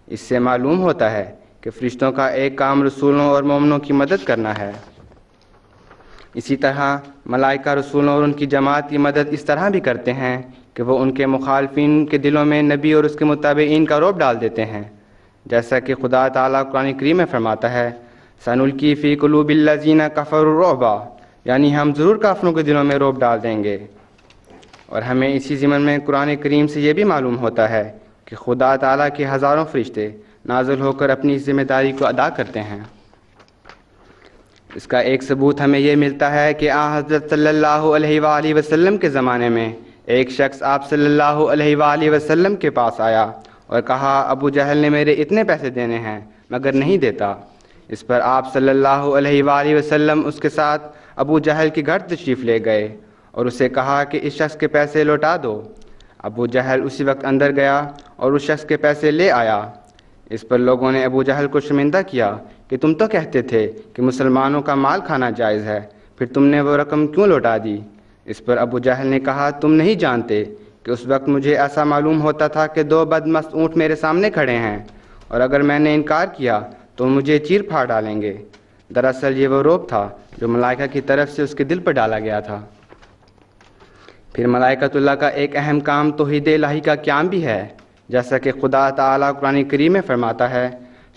اس سے معلوم ہوتا ہے کہ فرشتوں کا ایک کام رسولوں اور مومنوں کی مدد کرنا ہے۔ اسی طرح ملائکہ رسولوں اور ان کی جماعت کی مدد اس طرح بھی کرتے ہیں کہ وہ ان کے مخالفین کے دلوں میں نبی اور اس کے متابعین کا رعب ڈال دیتے ہیں، جیسا کہ خدا تعالیٰ قرآن کریم میں فرماتا ہے، سَنُلْقِي فِي قُلُوبِ الَّذِينَ كَفَرُوا الرُّعْبَ، یعنی ہم ضرور کافروں کے دلوں میں رعب ڈال دیں گے۔ اور ہمیں اسی ضمن میں قرآن کریم سے یہ بھی معلوم ہوتا ہے کہ خدا تعالیٰ کے ہزاروں فرشتے نازل ہو کر اپنی ذمہ داری کو ادا کرتے ہیں۔ اس کا ایک ثبوت ہمیں یہ ملتا ہے کہ حضرت صلی اللہ علیہ وآلہ وسلم کے زمانے میں ایک شخص آپ صلی اللہ علیہ وآلہ وسلم کے پاس آیا اور کہا، ابو جہل نے میرے اتنے پیسے دینے ہیں مگر نہیں دیتا۔ اس پر آپ صلی اللہ علیہ وآلہ وسلم اس کے ساتھ ابو جہل کے گھر تشریف لے گئے اور اسے کہا کہ اس شخص کے پیسے لوٹا دو۔ ابو جہل اسی وقت اندر گیا اور اس شخص کے پیسے لے آیا۔ اس پر لوگوں نے ابو جہل کو شرمندہ کیا کہ تم تو کہتے تھے کہ مسلمانوں کا مال کھانا جائز ہے، پھر تم نے وہ رقم کیوں لوٹا دی؟ اس پر ابو جہل نے کہا، تم نہیں جانتے کہ اس وقت مجھے ایسا معلوم ہوتا تھا کہ دو بدمست اونٹ میرے سامنے کھڑے ہیں، اور اگر میں نے انکار کیا تو مجھے چیر پھاڑ ڈالیں گے۔ دراصل یہ وہ رعب تھا جو ملائکہ کی طرف سے اس کے دل پر ڈالا گیا تھا۔ پھر ملائکۃ اللہ کا ایک اہم کام توحید الہی کا قیام بھی ہے، جیسا کہ خدا تعالیٰ قرآن کریم میں فرماتا ہے،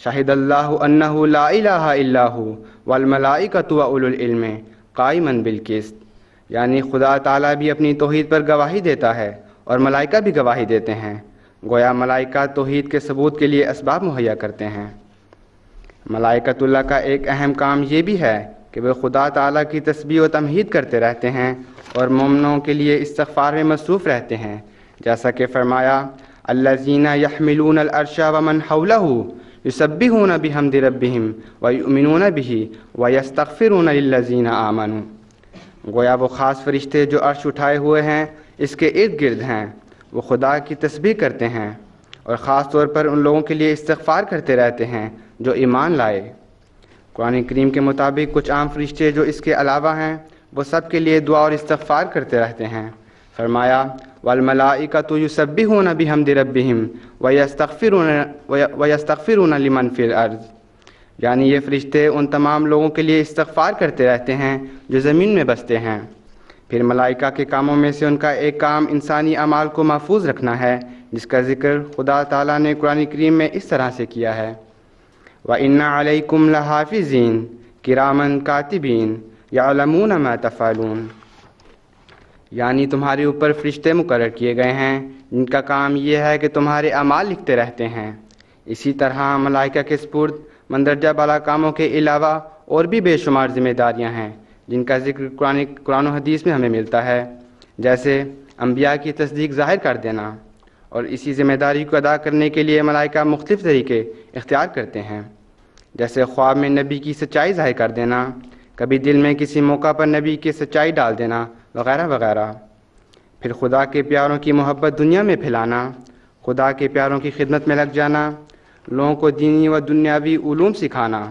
شاہد اللہ انہ لا الہ الا ہو والملائکۃ واولو العلم قائما بالقسط، یعنی خدا تعالیٰ بھی اپنی توحید پر گواہی دیتا ہے اور ملائکہ بھی گواہی دیتے ہیں۔ گویا ملائکہ توحید کے ثبوت کے لیے اسباب مہیا کرتے ہیں۔ ملائکۃ اللہ کا ایک اہم کام یہ بھی ہے کہ وہ خدا تعالیٰ کی تسبیح و تمجید کرتے رہتے ہیں اور مومنوں کے لیے استغفار میں مصروف رہتے ہیں، جیسا کہ فرمایا، الذین یحملون العرش ومن حولہ یسبحون بحمد ربہم ویؤمنون بہ ویستغفرون للذین آمنوا۔ گویا وہ خاص فرشتے جو عرش اٹھائے ہوئے ہیں اس کے ارد گرد ہیں، وہ خدا کی تسبیح کرتے ہیں اور خاص طور پر ان لوگوں کے لیے استغفار کرتے رہتے ہیں جو ایمان لائے۔ قرآن کریم کے مطابق کچھ عام فرشتے جو اس کے علاوہ ہیں وہ سب کے لیے دعا اور استغفار کرتے رہتے ہیں۔ فرمایا، والملائکۃ یسبحون بحمد ربہم ویستغفرون لمن فی الارض، یعنی یہ فرشتے ان تمام لوگوں کے لیے استغفار کرتے رہتے ہیں جو زمین میں بستے ہیں۔ پھر ملائکہ کے کاموں میں سے ان کا ایک کام انسانی اعمال کو محفوظ رکھنا ہے، جس کا ذکر خدا تعالیٰ نے قرآن کریم میں اس طرح سے کیا ہے، وَإِنَّ عَلَيْكُمْ لَحَافِظِينَ كِرَامًا كَاتِبِينَ يَعْلَمُونَ مَا تَفْعَلُونَ، یعنی تمہارے اوپر فرشتے مقرر کیے گئے ہیں جن کا کام یہ ہے کہ تمہارے اعمال لکھتے رہتے ہیں۔ اسی طرح ملائکہ کے سپرد مندرجہ بالا کاموں کے علاوہ اور بھی بے شمار ذمہ داریاں ہیں جن کا ذکر قرآن و حدیث میں ہمیں ملتا ہے، جیسے انبیاء کی تصدیق ظاہر کر دینا، اور اسی ذمہ داری کو ادا کرنے کے لیے ملائکہ مختلف طریقے اختیار کرتے ہیں، جیسے خواب میں نبی کی سچائی ظاہر کر دینا، کبھی دل میں کسی موقع پر نبی کی سچائی ڈال دینا، وغیرہ وغیرہ۔ پھر خدا کے پیاروں کی محبت دنیا میں پھیلانا، خدا کے پیاروں کی خدمت میں لگ جانا، لوگوں کو دینی و دنیاوی علوم سکھانا،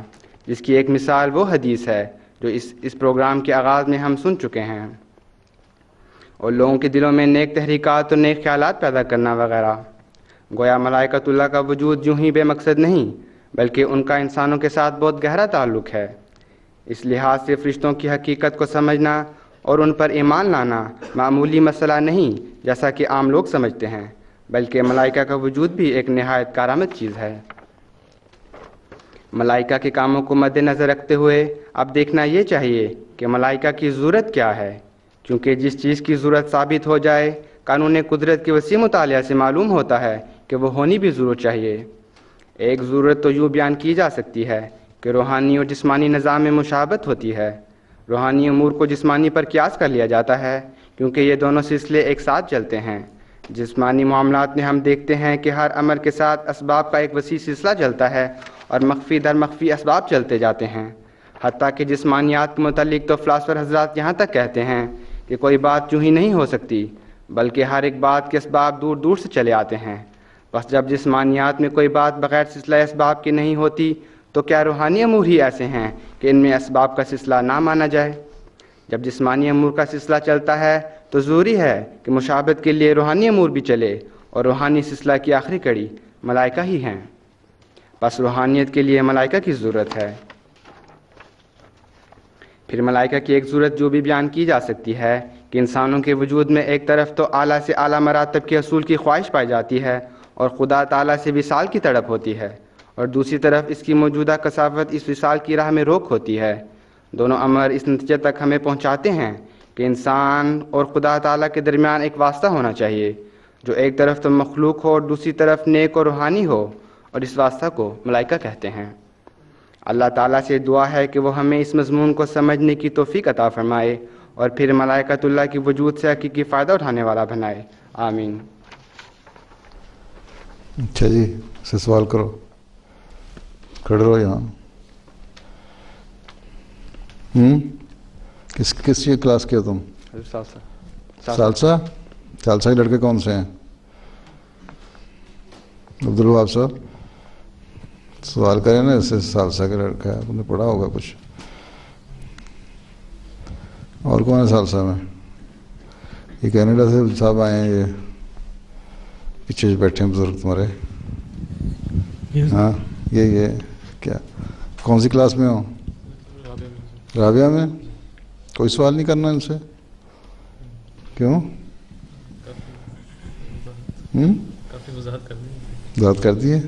جس کی ایک مثال وہ حدیث ہے جو اس پروگرام کے آغاز میں ہم سن چکے ہیں، اور لوگوں کے دلوں میں نیک تحریکات اور نیک خیالات پیدا کرنا وغیرہ۔ گویا ملائکۃ اللہ کا وجود یوں ہی بے مقصد نہیں، بلکہ ان کا انسانوں کے ساتھ بہت گہرا تعلق ہے۔ اس لحاظ سے فرشتوں کی حقیقت کو سمجھنا اور ان پر ایمان لانا معمولی مسئلہ نہیں جیسا کہ عام لوگ سمجھتے ہیں، بلکہ ملائکہ کا وجود بھی ایک نہایت کارآمد چیز ہے۔ ملائکہ کے کاموں کو مد نظر رکھتے ہوئے اب دیکھنا یہ چاہیے کہ ملائکہ کی ضرورت کیا ہے، کیونکہ جس چیز کی ضرورت ثابت ہو جائے قانون قدرت کے وسیع مطالعہ سے معلوم ہوتا ہے کہ وہ ہونی بھی ضرور چاہیے۔ ایک ضرورت تو یوں بیان کی جا سکتی ہے کہ روحانی اور جسمانی نظام میں مشابہت ہوتی ہے۔ روحانی امور کو جسمانی پر قیاس کر لیا جاتا ہے کیونکہ یہ دونوں سلسلے ایک ساتھ چلتے ہیں۔ جسمانی معاملات میں ہم دیکھتے ہیں کہ ہر امر کے ساتھ اسباب کا ایک وسیع سلسلہ چلتا ہے اور مخفی در مخفی اسباب چلتے جاتے ہیں۔ حتیٰ کہ جسمانیات کے متعلق تو فلاسفر حضرات یہاں تک کہتے ہیں کہ کوئی بات یوں ہی نہیں ہو سکتی بلکہ ہر ایک بات کے اسباب دور دور سے چلے آتے ہیں۔ بس جب جسمانیات میں کوئی بات بغیر سلسلہ اسباب کی نہیں ہوتی تو کیا روحانی امور ہی ایسے ہیں کہ ان میں اسباب کا سلسلہ نہ مانا جائے؟ جب جسمانی امور کا سلسلہ چلتا ہے تو ضروری ہے کہ مشابہت کے لیے روحانی امور بھی چلے، اور روحانی سلسلہ کی آخری کڑی ملائکہ ہی ہیں۔ بس روحانیت کے لیے ملائکہ کی ضرورت ہے۔ پھر ملائکہ کی ایک ضرورت جو بھی بیان کی جا سکتی ہے کہ انسانوں کے وجود میں ایک طرف تو اعلیٰ سے اعلیٰ مراتب کے حصول کی خواہش پائی جاتی ہے اور خدا تعالیٰ سے وصال کی تڑپ ہوتی ہے، اور دوسری طرف اس کی موجودہ کثافت اس وصال کی راہ میں روک ہوتی ہے۔ دونوں امر اس نتیجے تک ہمیں پہنچاتے ہیں کہ انسان اور خدا تعالیٰ کے درمیان ایک واسطہ ہونا چاہیے جو ایک طرف تو مخلوق ہو اور دوسری طرف نیک اور روحانی ہو، اور اس واسطہ کو ملائکہ کہتے ہیں۔ اللہ تعالیٰ سے دعا ہے کہ وہ ہمیں اس مضمون کو سمجھنے کی توفیق عطا فرمائے اور پھر ملائکۃ اللہ کی وجود سے حقیقی فائدہ اٹھانے والا بنائے۔ آمین۔ اچھا جی، سے سوال کرو، کھڑے رہو یہاں۔ کس یہ کلاس کے ہو تم؟ سالسا کے لڑکے کون سے ہیں؟ عبدالوہاب صاحب سوال کریں نا، اسے سالسا کا لڑکا ہے، آپ نے پڑھا ہوگا کچھ۔ اور کون ہے سالسا میں؟ یہ کینیڈا سے صاحب آئے ہیں، یہ پیچھے بیٹھے ہیں بزرگ تمہارے۔ ہاں یہ کیا کون سی کلاس میں ہو؟ رابعہ میں؟ کوئی سوال نہیں کرنا ان سے؟ کیوں؟ وضاحت کر دی ہے؟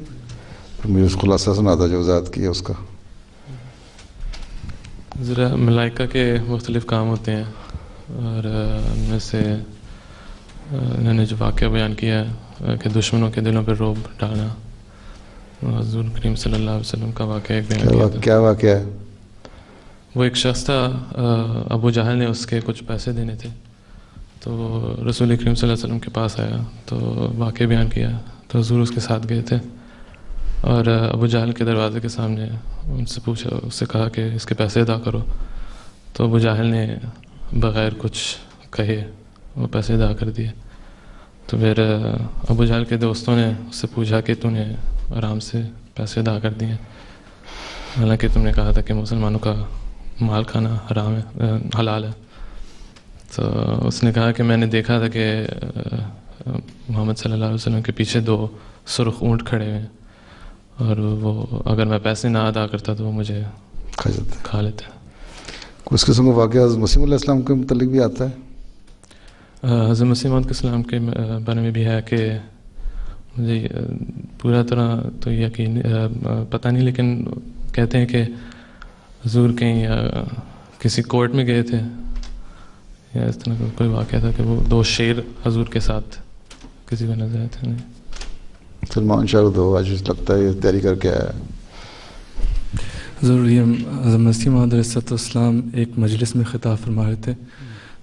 مجھے اس خلاصہ سنا تھا جو وضاحت کی ہے اس کا۔ ذرا ملائکہ کے مختلف کام ہوتے ہیں، اور ان میں سے انہوں نے جو واقعہ بیان کیا ہے کہ دشمنوں کے دلوں پر رعب ڈالنا، حضور کریم صلی اللہ علیہ وسلم کا واقعہ ایک بیان کیا تھا۔ کیا واقعہ ہے؟ وہ ایک شخص تھا، ابو جہل نے اس کے کچھ پیسے دینے تھے، تو رسول کریم صلی اللہ علیہ وسلم کے پاس آیا تو واقعہ بیان کیا، تو حضور اس کے ساتھ گئے تھے اور ابو جہل کے دروازے کے سامنے ان سے پوچھا، اس سے کہا کہ اس کے پیسے ادا کرو، تو ابو جہل نے بغیر کچھ کہے وہ پیسے ادا کر دیے۔ تو پھر ابو جہل کے دوستوں نے اس سے پوچھا کہ تو نے آرام سے پیسے ادا کر دیے، حالانکہ تم نے کہا تھا کہ مسلمانوں کا مال کھانا حرام ہے، حلال ہے۔ تو اس نے کہا کہ میں نے دیکھا تھا کہ محمد صلی اللہ علیہ وسلم کے پیچھے 2 سرخ اونٹ کھڑے ہوئے ہیں، اور وہ اگر میں پیسے نہ ادا کرتا تو وہ مجھے کھا لیتے۔ اس قسم کا واقعہ حضرت مسیح علیہ السلام کے متعلق بھی آتا ہے؟ حضرت مسیح علیہ السلام کے بارے میں بھی ہے کہ مجھے پورا طرح تو یقین پتہ نہیں، لیکن کہتے ہیں کہ حضور کہیں کسی کورٹ میں گئے تھے یا اس طرح کا کوئی واقعہ تھا کہ وہ 2 شیر حضور کے ساتھ کسی کو نظر آئے تھے۔ سلمان شاہ دو آج لگتا ہے یہ تیاری کر کے آیا ہے۔ ضرور یہ حضرت مسیح موعود علیہ السلام ایک مجلس میں خطاب فرما رہے تھے،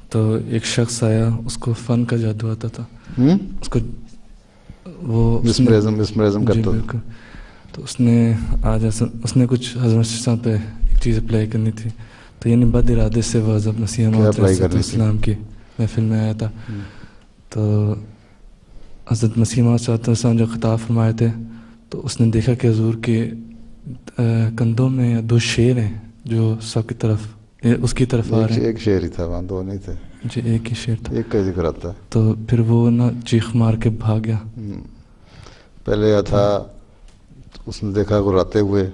تو ایک شخص آیا، اس کو فن کا جادو آتا تھا، اس کو وہ مسمرزم کرتا تھا، تو اس نے آج اس نے کچھ حضرت مسیح صاحب پہ ایک چیز اپلائی کرنی تھی، تو یعنی بد ارادے سے وہ حضرت مسیح موعود علیہ السلام کی محفل میں آیا تھا۔ تو حضرت مسیح موعود صلی اللہ علیہ وسلم جو خطاب فرمائے تھے، تو اس نے دیکھا کہ حضور کے کندھوں میں 2 شیر ہیں جو سب کی طرف اس کی طرف آ رہے ہیں۔ ایک شیر ہی تھا وہاں، 2 نہیں تھے جی، ایک ہی شیر تھا، ایک کا ذکر آتا ہے۔ تو پھر وہ نا چیخ مار کے بھاگ گیا۔ پہلے یہ تھا، اس نے دیکھا گراتے ہوئے،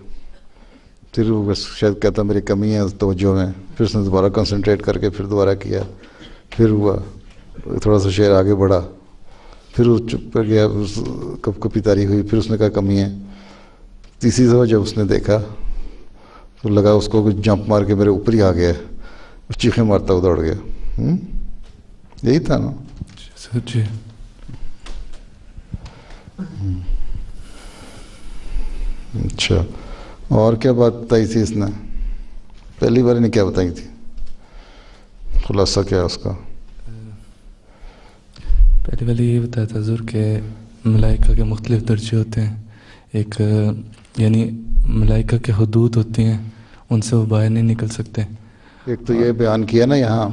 پھر وہ شاید کہتا میری کمی ہے توجہ میں، پھر اس نے دوبارہ کنسنٹریٹ کر کے پھر دوبارہ کیا، پھر ہوا تھوڑا سا شیر آگے بڑھا، پھر وہ چپ کر گیا، کپ کپی تاری ہوئی، پھر اس نے کہا کمی ہے۔ تیسری دفعہ جب اس نے دیکھا تو لگا اس کو جمپ مار کے میرے اوپر ہی آ گیا، چیخیں مارتا ہوا دوڑ گیا۔ یہی تھا نا؟ جی اچھا، اور کیا بات بتائی تھی اس نے؟ پہلی بار نے کیا بتائی تھی؟ خلاصہ کیا اس کا؟ پہلی والی یہ بتایا تھا حضور کہ ملائکہ کے مختلف درجے ہوتے ہیں. ایک یعنی ملائکہ کے حدود ہوتی ہیں، ان سے وہ باہر نہیں نکل سکتے. ایک تو یہ بیان کیا نا یہاں،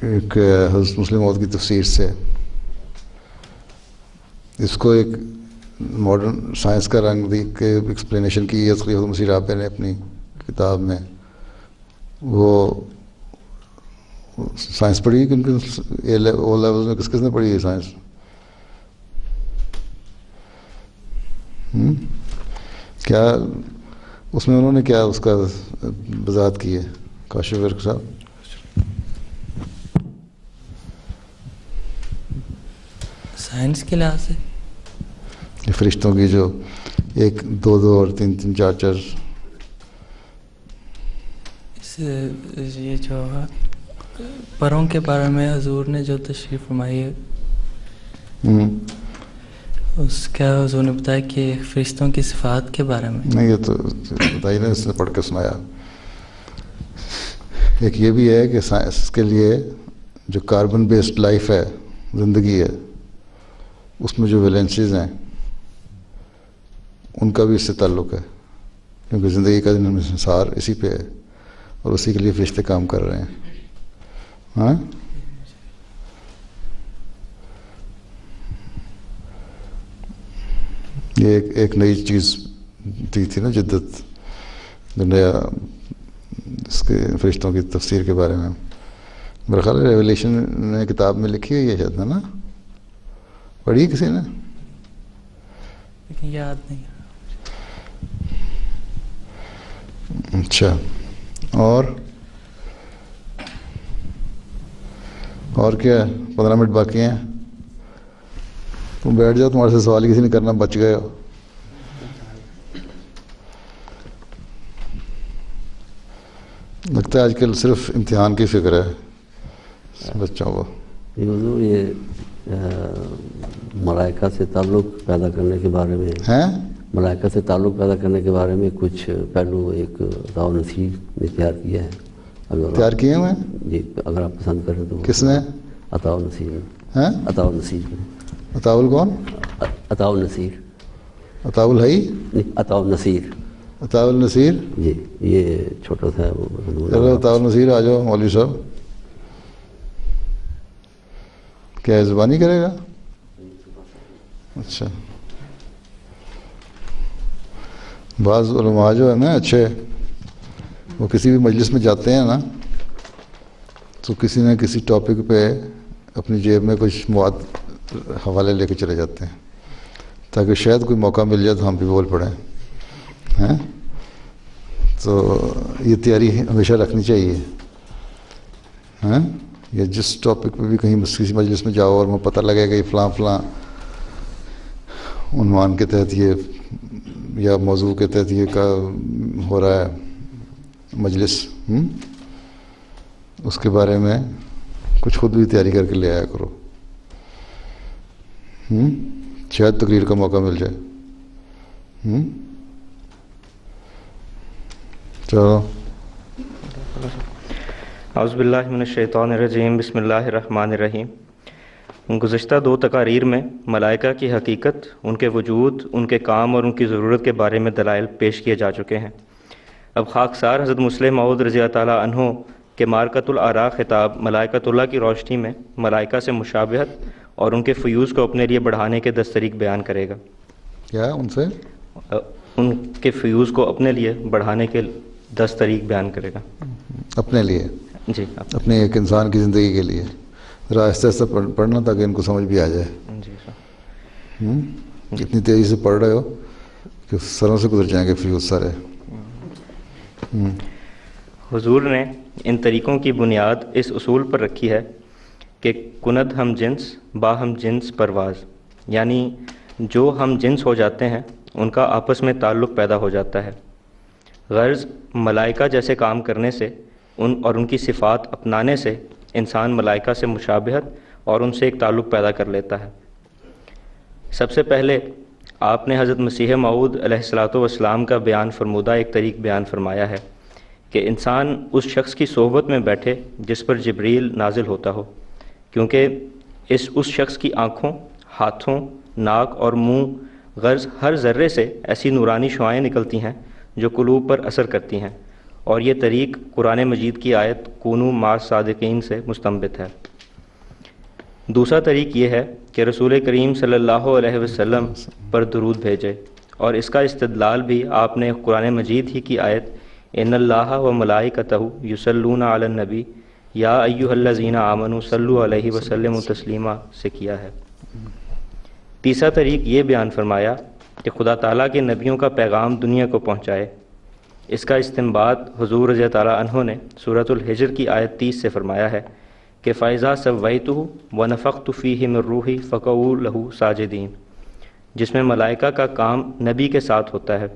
ایک حضرت مسلم موعود کی تفسیر سے، اس کو ایک ماڈرن سائنس کا رنگ دی کے ایکسپلینیشن کی ہے خلیفۃ مسیح رابع نے اپنی کتاب میں. وہ سائنس پڑھی ہے کیونکہ او لیولز میں کس کس نے پڑھی ہے سائنس؟ کیا اس میں انہوں نے کیا اس کا وضاحت کی ہے کاشف ورک صاحب؟ سائنس کے لحاظ سے یہ فرشتوں کی جو ایک دو دو اور تین تین چار چار، یہ جو پروں کے بارے میں حضور نے جو تشریف فرمائی ہے، اس کا حضور نے بتایا کہ فرشتوں کی صفات کے بارے میں نہیں، یہ تو بتائی نے اس نے پڑھ کے سنایا. ایک یہ بھی ہے کہ سائنس کے لیے جو کاربن بیسڈ لائف ہے، زندگی ہے، اس میں جو ویلنسیز ہیں ان کا بھی اس سے تعلق ہے، کیونکہ زندگی کا انحصار اسی پہ ہے اور اسی کے لیے فرشتے کام کر رہے ہیں. ہاں یہ ایک نئی چیز دی تھی نا، جدت جو نیا اس کے فرشتوں کی تفسیر کے بارے میں. میرا خیال ہے ریولیشن نے کتاب میں لکھی ہوئی ہے شاید، ہے نا؟ پڑھی کسی نے؟ لیکن یاد نہیں. اچھا، اور کیا؟ 15 منٹ باقی ہیں، تم بیٹھ جاؤ، تمہارے سے سوال ہی کسی نے کرنا، بچ گئے ہو. لگتا ہے آج کل صرف امتحان کی فکر ہے بچوں کو. حضور یہ ملائکہ سے تعلق پیدا کرنے کے بارے میں ملائکہ سے تعلق پیدا کرنے کے بارے میں کچھ پہلو ایک عطاء نصیر نے تیار کیا ہے. تیار کیے ہوئے؟ جی، اگر آپ پسند کریں تو. کس نے؟ عطاء نصیر. عطاء نصیر. عطاء کون؟ عطاء نصیر. عطاء الحی؟ عطاء نصیر. عطاء النصیر؟ جی، یہ چھوٹا تھا وہ. چلو عطاء النصیر آ جاؤ مولوی صاحب. کیا زبانی کرے گا؟ اچھا، بعض علماء جو ہے نا اچھے، وہ کسی بھی مجلس میں جاتے ہیں نا تو کسی نہ کسی ٹاپک پہ اپنی جیب میں کچھ مواد حوالے لے کے چلے جاتے ہیں تاکہ شاید کوئی موقع مل جائے تو ہم بھی بول پڑیں. ہیں تو یہ تیاری ہمیشہ رکھنی چاہیے. ہیں یا جس ٹاپک پہ بھی کہیں کسی مجلس میں جاؤ اور وہ پتہ لگے گا یہ فلاں فلاں عنوان کے تحت یہ یا موضوع کے تحت یہ کا ہو رہا ہے مجلس، اس کے بارے میں کچھ خود بھی تیاری کر کے لے آیا کرو. شاید تقریر کا موقع مل جائے. چلو. اعوذ باللہ من الشیطان الرجیم، بسم اللہ الرحمن الرحیم. گزشتہ 2 تقاریر میں ملائکہ کی حقیقت، ان کے وجود، ان کے کام اور ان کی ضرورت کے بارے میں دلائل پیش کیے جا چکے ہیں. اب خاکسار حضرت مسلم موعود رضی اللہ تعالیٰ عنہ کے مارکۃ الآراء خطاب ملائکۃ اللہ کی روشنی میں ملائکہ سے مشابہت اور ان کے فیوز کو اپنے لیے بڑھانے کے 10 طریق بیان کرے گا. کیا ان سے؟ ان کے فیوز کو اپنے لیے بڑھانے کے 10 طریق بیان کرے گا. اپنے لیے؟ جی، اپنے ایک انسان کی زندگی کے لیے. ذرا آہستہ آہستہ پڑھنا تاکہ ان کو سمجھ بھی آ جائے. جی اتنی تیزی سے پڑھ رہے ہو کہ سروں سے گزر جائیں گے فیوز سارے. حضور نے ان طریقوں کی بنیاد اس اصول پر رکھی ہے کہ کند ہم جنس با ہم جنس پرواز، یعنی جو ہم جنس ہو جاتے ہیں ان کا آپس میں تعلق پیدا ہو جاتا ہے. غرض ملائکہ جیسے کام کرنے سے ان کی صفات اپنانے سے انسان ملائکہ سے مشابہت اور ان سے ایک تعلق پیدا کر لیتا ہے۔ سب سے پہلے آپ نے حضرت مسیح موعود علیہ الصلاۃ والسلام کا بیان فرمودہ ایک طریق بیان فرمایا ہے کہ انسان اس شخص کی صحبت میں بیٹھے جس پر جبریل نازل ہوتا ہو، کیونکہ اس شخص کی آنکھوں، ہاتھوں، ناک اور منہ غرض ہر ذرے سے ایسی نورانی شعائیں نکلتی ہیں جو قلوب پر اثر کرتی ہیں، اور یہ طریق قرآن مجید کی آیت کونوا مع صادقین سے مستنبت ہے۔ دوسرا طریق یہ ہے کہ رسول کریم صلی اللہ علیہ وسلم پر درود بھیجے، اور اس کا استدلال بھی آپ نے قرآن مجید ہی کی آیت ان اللہ و ملائکتہ یصلون علی النبی یا ایھا الذین آمنوا صلوا علیہ وسلموا تسلیما سے کیا ہے۔ تیسرا طریق یہ بیان فرمایا کہ خدا تعالیٰ کے نبیوں کا پیغام دنیا کو پہنچائے۔ اس کا استنباط حضور رضی تعالیٰ عنہ نے سورۃ الحجر کی آیت 30 سے فرمایا ہے کہ فَإِذَا سَوَّيْتُهُ وَنَفَخْتُ فِيهِ مِن رُوحِي فَقَعُوا لَهُ سَاجِدِينَ، جس میں ملائکہ کا کام نبی کے ساتھ ہوتا ہے،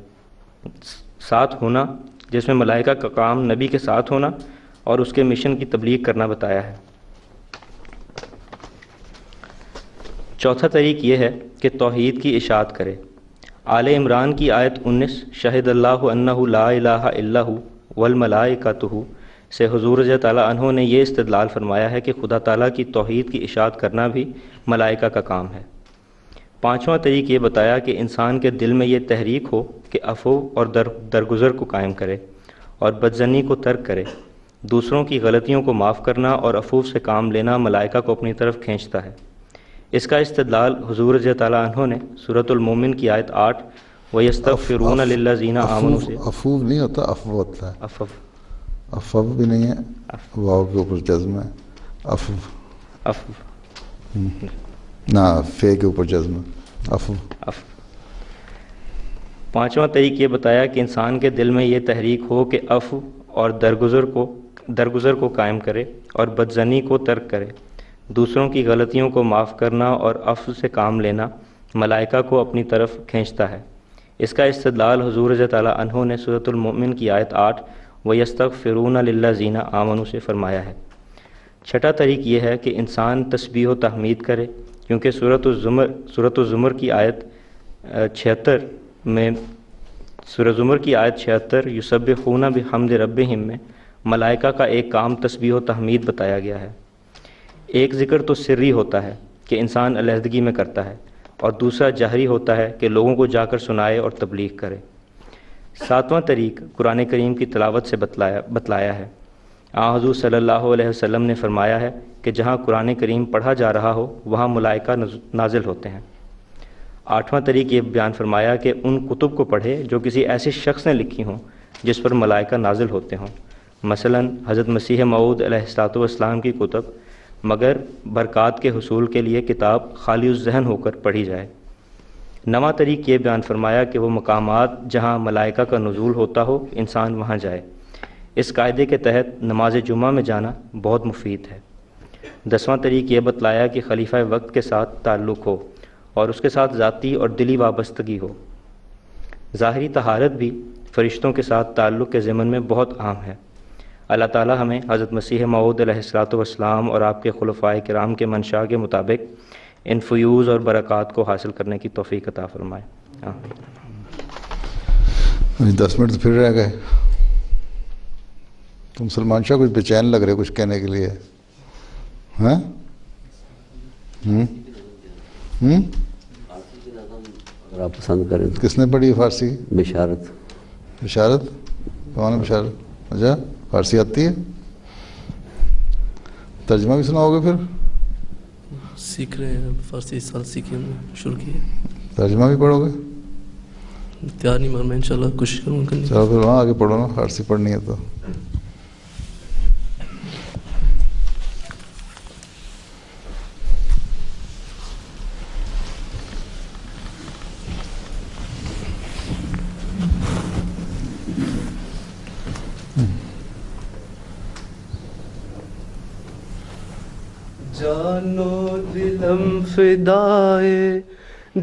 جس میں ملائکہ کا کام نبی کے ساتھ ہونا اور اس کے مشن کی تبلیغ کرنا بتایا ہے۔ چوتھا طریق یہ ہے کہ توحید کی اشاعت کرے۔ آل عمران کی آیت 19 شہد اللہ انہ لا الہ الا ھو والملائکۃ سے حضور رضی تعالیٰ عنہ نے یہ استدلال فرمایا ہے کہ خدا تعالیٰ کی توحید کی اشاعت کرنا بھی ملائکہ کا کام ہے۔ پانچواں طریق یہ بتایا کہ انسان کے دل میں یہ تحریک ہو کہ عفو اور درگزر کو قائم کرے اور بدظنی کو ترک کرے۔ دوسروں کی غلطیوں کو معاف کرنا اور عفو سے کام لینا ملائکہ کو اپنی طرف کھینچتا ہے۔ اس کا استدلال حضور رضی تعالیٰ عنہ نے سورۃ المومن کی آیت 8 وَيَسْتَغْفِرُونَ لِلَّذِينَ آمَنُوا سے عفو نہیں ہوتا، عفو ہوتا ہے۔ عفو بھی نہیں ہے، واو کے اوپر جزم ہے، عفو نہ فے کے اوپر جزم ہے، عفو۔ پانچواں طریق یہ بتایا کہ انسان کے دل میں یہ تحریک ہو کہ عفو اور درگزر کو قائم کرے اور بدظنی کو ترک کرے۔ دوسروں کی غلطیوں کو معاف کرنا اور عفو سے کام لینا ملائکہ کو اپنی طرف کھینچتا ہے۔ اس کا استدلال حضور رضی تعالیٰ عنہ نے سورۃ المؤمن کی آیت 8 وَيَسْتَغْفِرُونَ لِلَّذِينَ آمَنُوا سے فرمایا ہے۔ چھٹا طریق یہ ہے کہ انسان تسبیح و تحمید کرے، کیونکہ سورۃ الزمر کی آیت 76 میں یسبحون بحمد ربہم میں ملائکہ کا ایک کام تسبیح و تحمید بتایا گیا ہے۔ ایک ذکر تو سری ہوتا ہے کہ انسان علیحدگی میں کرتا ہے، اور دوسرا جہری ہوتا ہے کہ لوگوں کو جا کر سنائے اور تبلیغ کرے۔ ساتواں طریق قرآن کریم کی تلاوت سے بتلایا ہے۔ حضور صلی اللہ علیہ وسلم نے فرمایا ہے کہ جہاں قرآن کریم پڑھا جا رہا ہو وہاں ملائکہ نازل ہوتے ہیں۔ آٹھواں طریق یہ بیان فرمایا کہ ان کتب کو پڑھے جو کسی ایسے شخص نے لکھی ہوں جس پر ملائکہ نازل ہوتے ہوں، مثلا حضرت مسیح موعود علیہ الصلوۃ والسلام کی کتب، مگر برکات کے حصول کے لیے کتاب خالی الذہن ہو کر پڑھی جائے۔ نواں طریق یہ بیان فرمایا کہ وہ مقامات جہاں ملائکہ کا نزول ہوتا ہو انسان وہاں جائے۔ اس قاعدے کے تحت نماز جمعہ میں جانا بہت مفید ہے۔ 10واں طریق یہ بتلایا کہ خلیفہ وقت کے ساتھ تعلق ہو اور اس کے ساتھ ذاتی اور دلی وابستگی ہو۔ ظاہری طہارت بھی فرشتوں کے ساتھ تعلق کے ضمن میں بہت عام ہے۔ اللہ تعالی ہمیں حضرت مسیح موعود علیہ الصلوۃ والسلام اور آپ کے خلفائے کرام کے منشا کے مطابق ان فیوز اور برکات کو حاصل کرنے کی توفیق عطا فرمائے۔ 10 منٹ تو پھر رہ گئے۔ تم سلمان شاہ کچھ بے چین لگ رہے کچھ کہنے کے لیے، ہاں؟ اگر آپ پسند کریں تو۔ کس نے پڑھی فارسی؟ بشارت۔ بشارت کون ہے؟ بشارت اچھا، فارسی آتی ہے؟ ترجمہ بھی سناؤ گے پھر؟ سیکھ رہے ہیں فارسی، اس سال سیکھیں شروع کیے۔ ترجمہ بھی پڑھو گے؟ تیار نہیں مگر میں انشاءاللہ کوشش کروں گا۔ چلو پھر وہاں آگے پڑھو نا، فارسی پڑھنی ہے تو۔ جانو دلم فدائے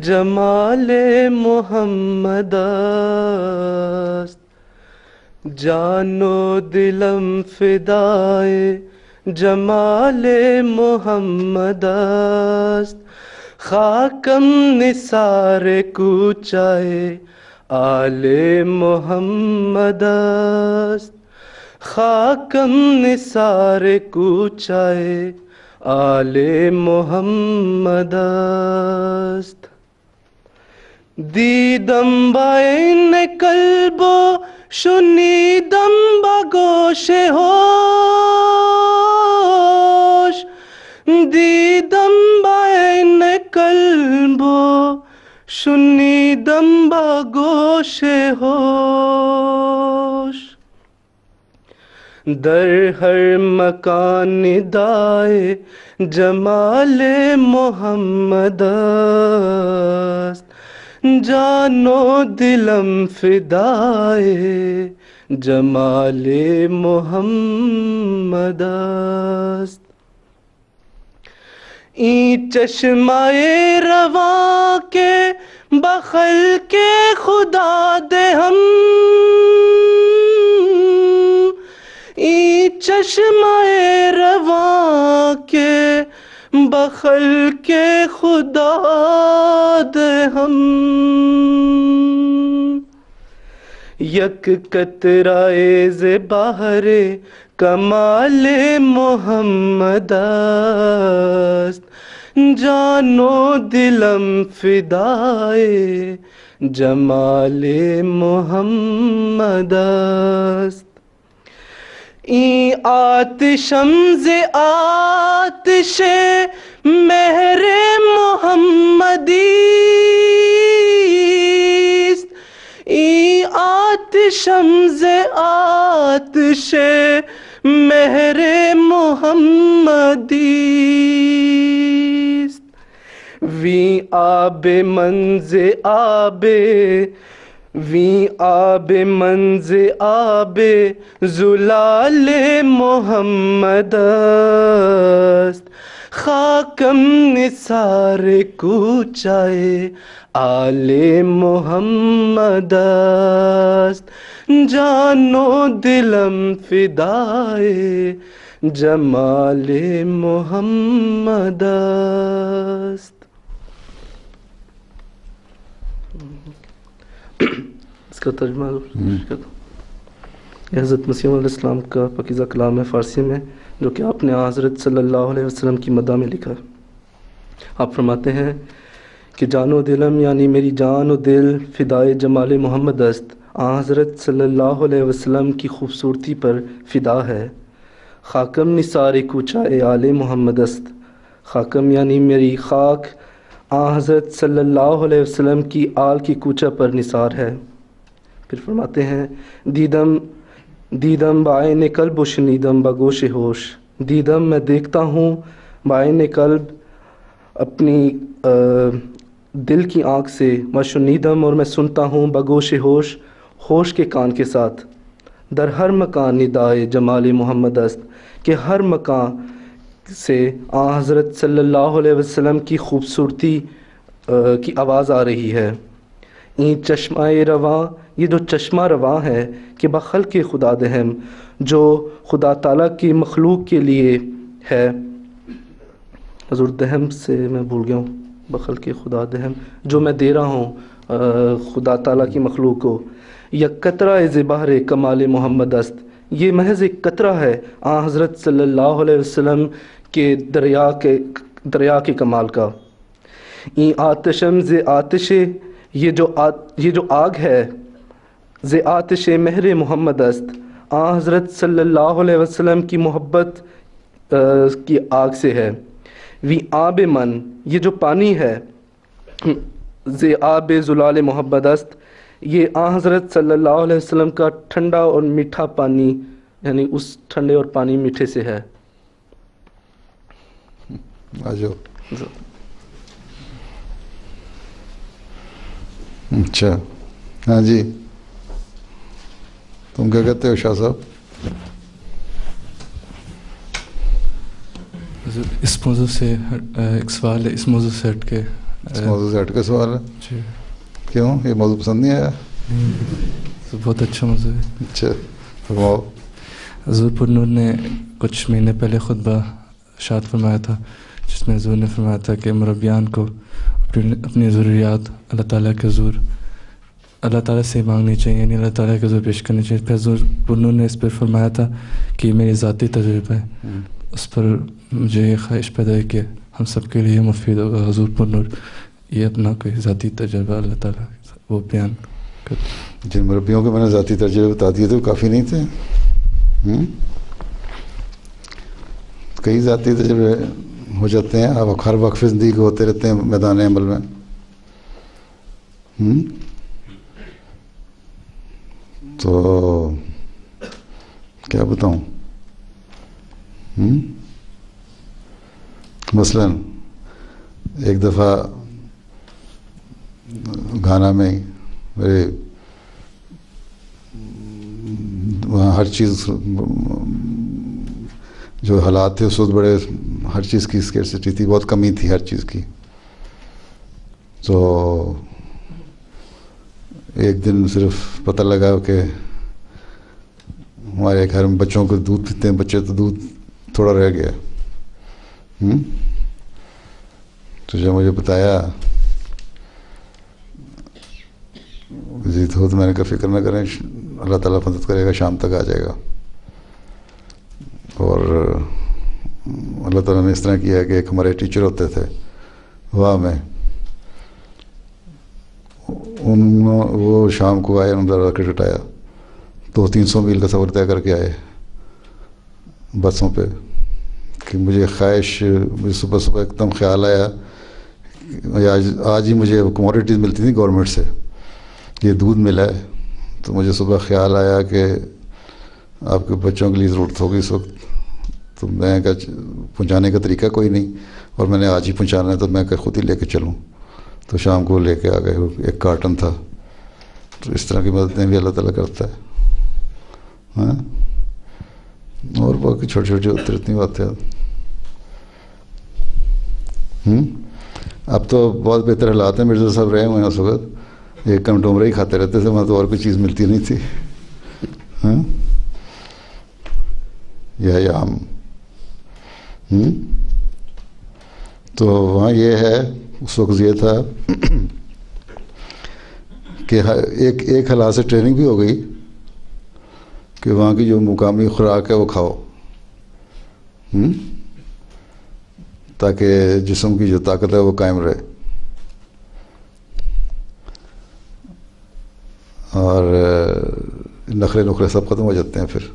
جمال محمد است، جانو دلم فدائے جمال محمد است، خاکم نثار کوچائے آل محمد است، خاکم نثار کوچائے آل محمد است. دیدم بعین قلب و شنیدم با گوش ہوش، دیدم بعین قلب و شنیدم با گوش ہوش. در ہر مکان ندائے جمال محمد است، جانو دلم فدائے جمال محمد است. این چشمائے رواں کے بخل کے خدا دے ہم، این چشمائے رواں کے بخل کے خدا دے ہم. یک قطرہ ز بحر کمال محمد است، جانو دلم فدائے جمال محمد است. این آتشم ز آتش مہر محمدی است، این آتشم ز آتش مہر محمدی است. وی آب منز آب، وی آب منز آب زلال محمد است، خاکم نثار کوچائے آل محمد است، جانو دلم فدائے جمال محمد است. اس کا ترجمہ حضرت مسیح علیہ السلام کا پاکیزہ کلام ہے فارسی میں، جو کہ آپ نے حضرت صلی اللہ علیہ وسلم کی مدح میں لکھا. آپ فرماتے ہیں کہ جان و دلم یعنی میری جان و دل فدائے جمال محمد است، حضرت صلی اللہ علیہ وسلم کی خوبصورتی پر فدا ہے. خاکم نثار کوچائے آل محمد است، خاکم یعنی میری خاک حضرت صلی اللہ علیہ وسلم کی آل کی کوچہ پر نثار ہے. پھر فرماتے ہیں دیدم بعین قلب و شنیدم بگوش ہوش. دیدم میں دیکھتا ہوں، بعین قلب اپنی دل کی آنکھ سے، و شنیدم اور میں سنتا ہوں، بگوش ہوش ہوش کے کان کے ساتھ. در ہر مکان ندائے جمال محمد است، کہ ہر مکان سے حضرت صلی اللہ علیہ وسلم کی خوبصورتی کی آواز آ رہی ہے. این چشمہ رواں، یہ جو چشمہ رواں ہے کہ بخلق خدا دہم، جو خدا تعالیٰ کی مخلوق کے لیے ہے. حضور دہم سے میں بھول گیا ہوں، بخلق خدا دہم جو میں دے رہا ہوں خدا تعالیٰ کی مخلوق کو. یک قطرہ ز بحر کمال محمد است، یہ محض ایک قطرہ ہے حضرت صلی اللہ علیہ وسلم کے دریا کے کمال کا. این آتشم ز آتش، یہ جو آگ ہے، ز آتش مہر محمد است، حضرت صلی اللہ علیہ وسلم کی محبت کی آگ سے ہے. وی آب من، یہ جو پانی ہے، ز آب زلال محمد است، یہ حضرت صلی اللہ علیہ وسلم کا ٹھنڈا اور میٹھا پانی، یعنی اس ٹھنڈے اور پانی میٹھے سے ہے. آجو اچھا، ہاں جی، تم کیا کہتے ہو شاہ صاحب؟ اس موضوع سے ایک سوال ہے، اس موضوع سے ہٹ کے. اس موضوع سے ہٹ کے سوال ہے؟ جی. کیوں؟ یہ موضوع پسند نہیں آیا؟ بہت اچھا موضوع ہے. اچھا. فرماؤ. حضور پر نور نے کچھ مہینے پہلے خطبہ ارشاد فرمایا تھا جس میں حضور نے فرمایا تھا کہ مربیان کو اپنی ضروریات اللہ تعالیٰ کے حضور اللہ تعالیٰ سے مانگنی چاہیے، یعنی اللہ تعالیٰ کے حضور پیش کرنی چاہیے. پھر حضور پر نور نے اس پر فرمایا تھا کہ میری ذاتی تجربہ ہے، اس پر مجھے یہ خواہش پیدا ہے کہ ہم سب کے لیے مفید ہوگا. حضور پر نور یہ اپنا کوئی ذاتی تجربہ اللہ تعالیٰ وہ بیان کرتے. جن مربیوں کے میں نے ذاتی تجربے بتا دیے تھے وہ کافی نہیں تھے. کئی ذاتی تجربے ہو جاتے ہیں. آپ ہر وقف زندگی کو ہوتے رہتے ہیں میدان عمل میں. تو کیا بتاؤں. مثلاً ایک دفعہ گانا میں میرے وہاں ہر چیز جو حالات تھے اس وقت بڑے ہر چیز کی اسکیرسٹی تھی، بہت کمی تھی ہر چیز کی. تو ایک دن صرف پتہ لگا کہ ہمارے گھر میں بچوں کو دودھ پیتے ہیں بچے، تو دودھ تھوڑا رہ گیا. تو جب مجھے بتایا جیت ہو تو میں نے کہا فکر نہ کریں، اللہ تعالیٰ مدد کرے گا، شام تک آ جائے گا. اور اللہ تعالیٰ نے اس طرح کیا کہ ایک ہمارے ٹیچر ہوتے تھے وہاں میں، وہ شام کو آئے، انہوں نے راکٹ اٹھایا 200-300 میل کا سفر طے کر کے آئے بسوں پہ. کہ مجھے خواہش، مجھے صبح صبح ایک دم خیال آیا آج ہی مجھے کموڈیٹیز ملتی تھیں گورنمنٹ سے، یہ دودھ ملا ہے. تو مجھے صبح خیال آیا کہ آپ کے بچوں کے لیے ضرورت ہوگی اس وقت. تو میں کہا پہنچانے کا طریقہ کوئی نہیں اور میں نے آج ہی پہنچانا ہے، تو میں کہ خود ہی لے کے چلوں. تو شام کو لے کے آ گئے، ایک کارٹن تھا. تو اس طرح کی مددیں بھی اللہ تعالیٰ کرتا ہے. ہاں، اور باقی چھوٹی چھوٹی ہوتی رہتی باتیں. اب تو بہت بہتر حالات ہیں. مرزا صاحب رہے ہوئے ہیں اس وقت، ایک کم ڈومرا ہی کھاتے رہتے تھے، وہاں تو اور کوئی چیز ملتی نہیں تھی. ہاں، یہ عام. تو وہاں یہ ہے، اس وقت یہ تھا کہ ایک حالات سے ٹریننگ بھی ہو گئی کہ وہاں کی جو مقامی خوراک ہے وہ کھاؤ، تاکہ جسم کی جو طاقت ہے وہ قائم رہے. اور نخرے سب ختم ہو جاتے ہیں. پھر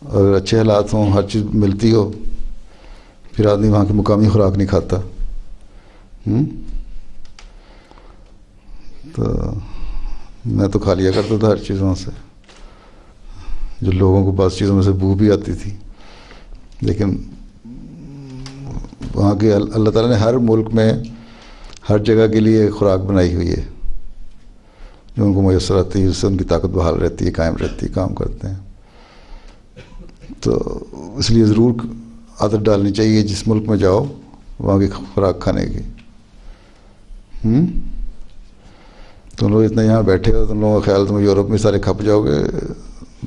اگر اچھے حالات ہوں، ہر چیز ملتی ہو، پھر آدمی وہاں کی مقامی خوراک نہیں کھاتا. تو میں تو کھا لیا کرتا تھا ہر چیزوں سے، جو لوگوں کو بعض چیزوں میں سے بو بھی آتی تھی. لیکن وہاں کے اللہ تعالیٰ نے ہر ملک میں ہر جگہ کے لیے ایک خوراک بنائی ہوئی ہے جو ان کو میسر آتی ہے، جس سے ان کی طاقت بحال رہتی ہے، قائم رہتی ہے، کام کرتے ہیں. تو اس لیے ضرور عادت ڈالنی چاہیے جس ملک میں جاؤ وہاں کی خوراک کھانے کی. تم لوگ اتنا یہاں بیٹھے ہو، تم لوگوں کا خیال تم یورپ میں سارے کھپ جاؤ گے،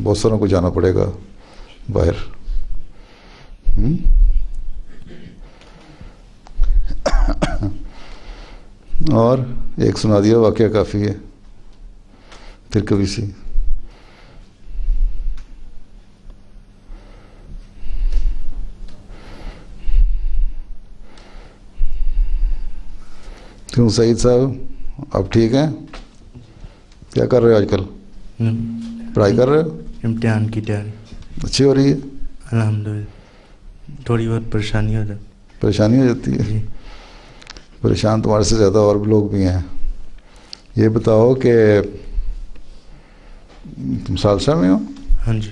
بہت ساروں کو جانا پڑے گا باہر. اور ایک سنا دیا واقعہ کافی ہے، پھر کبھی سی. کیوں سعید صاحب آپ ٹھیک ہیں؟ کیا کر رہے ہو آج کل؟ پڑھائی کر رہے ہو؟ امتحان کی تیاری اچھی ہو رہی ہے؟ الحمدللہ. تھوڑی بہت پریشانی ہو جاتی. پریشانی ہو جاتی ہے؟ پریشان تمہارے سے زیادہ اور بھی لوگ بھی ہیں. یہ بتاؤ کہ تم سالسا میں ہو؟ ہاں جی.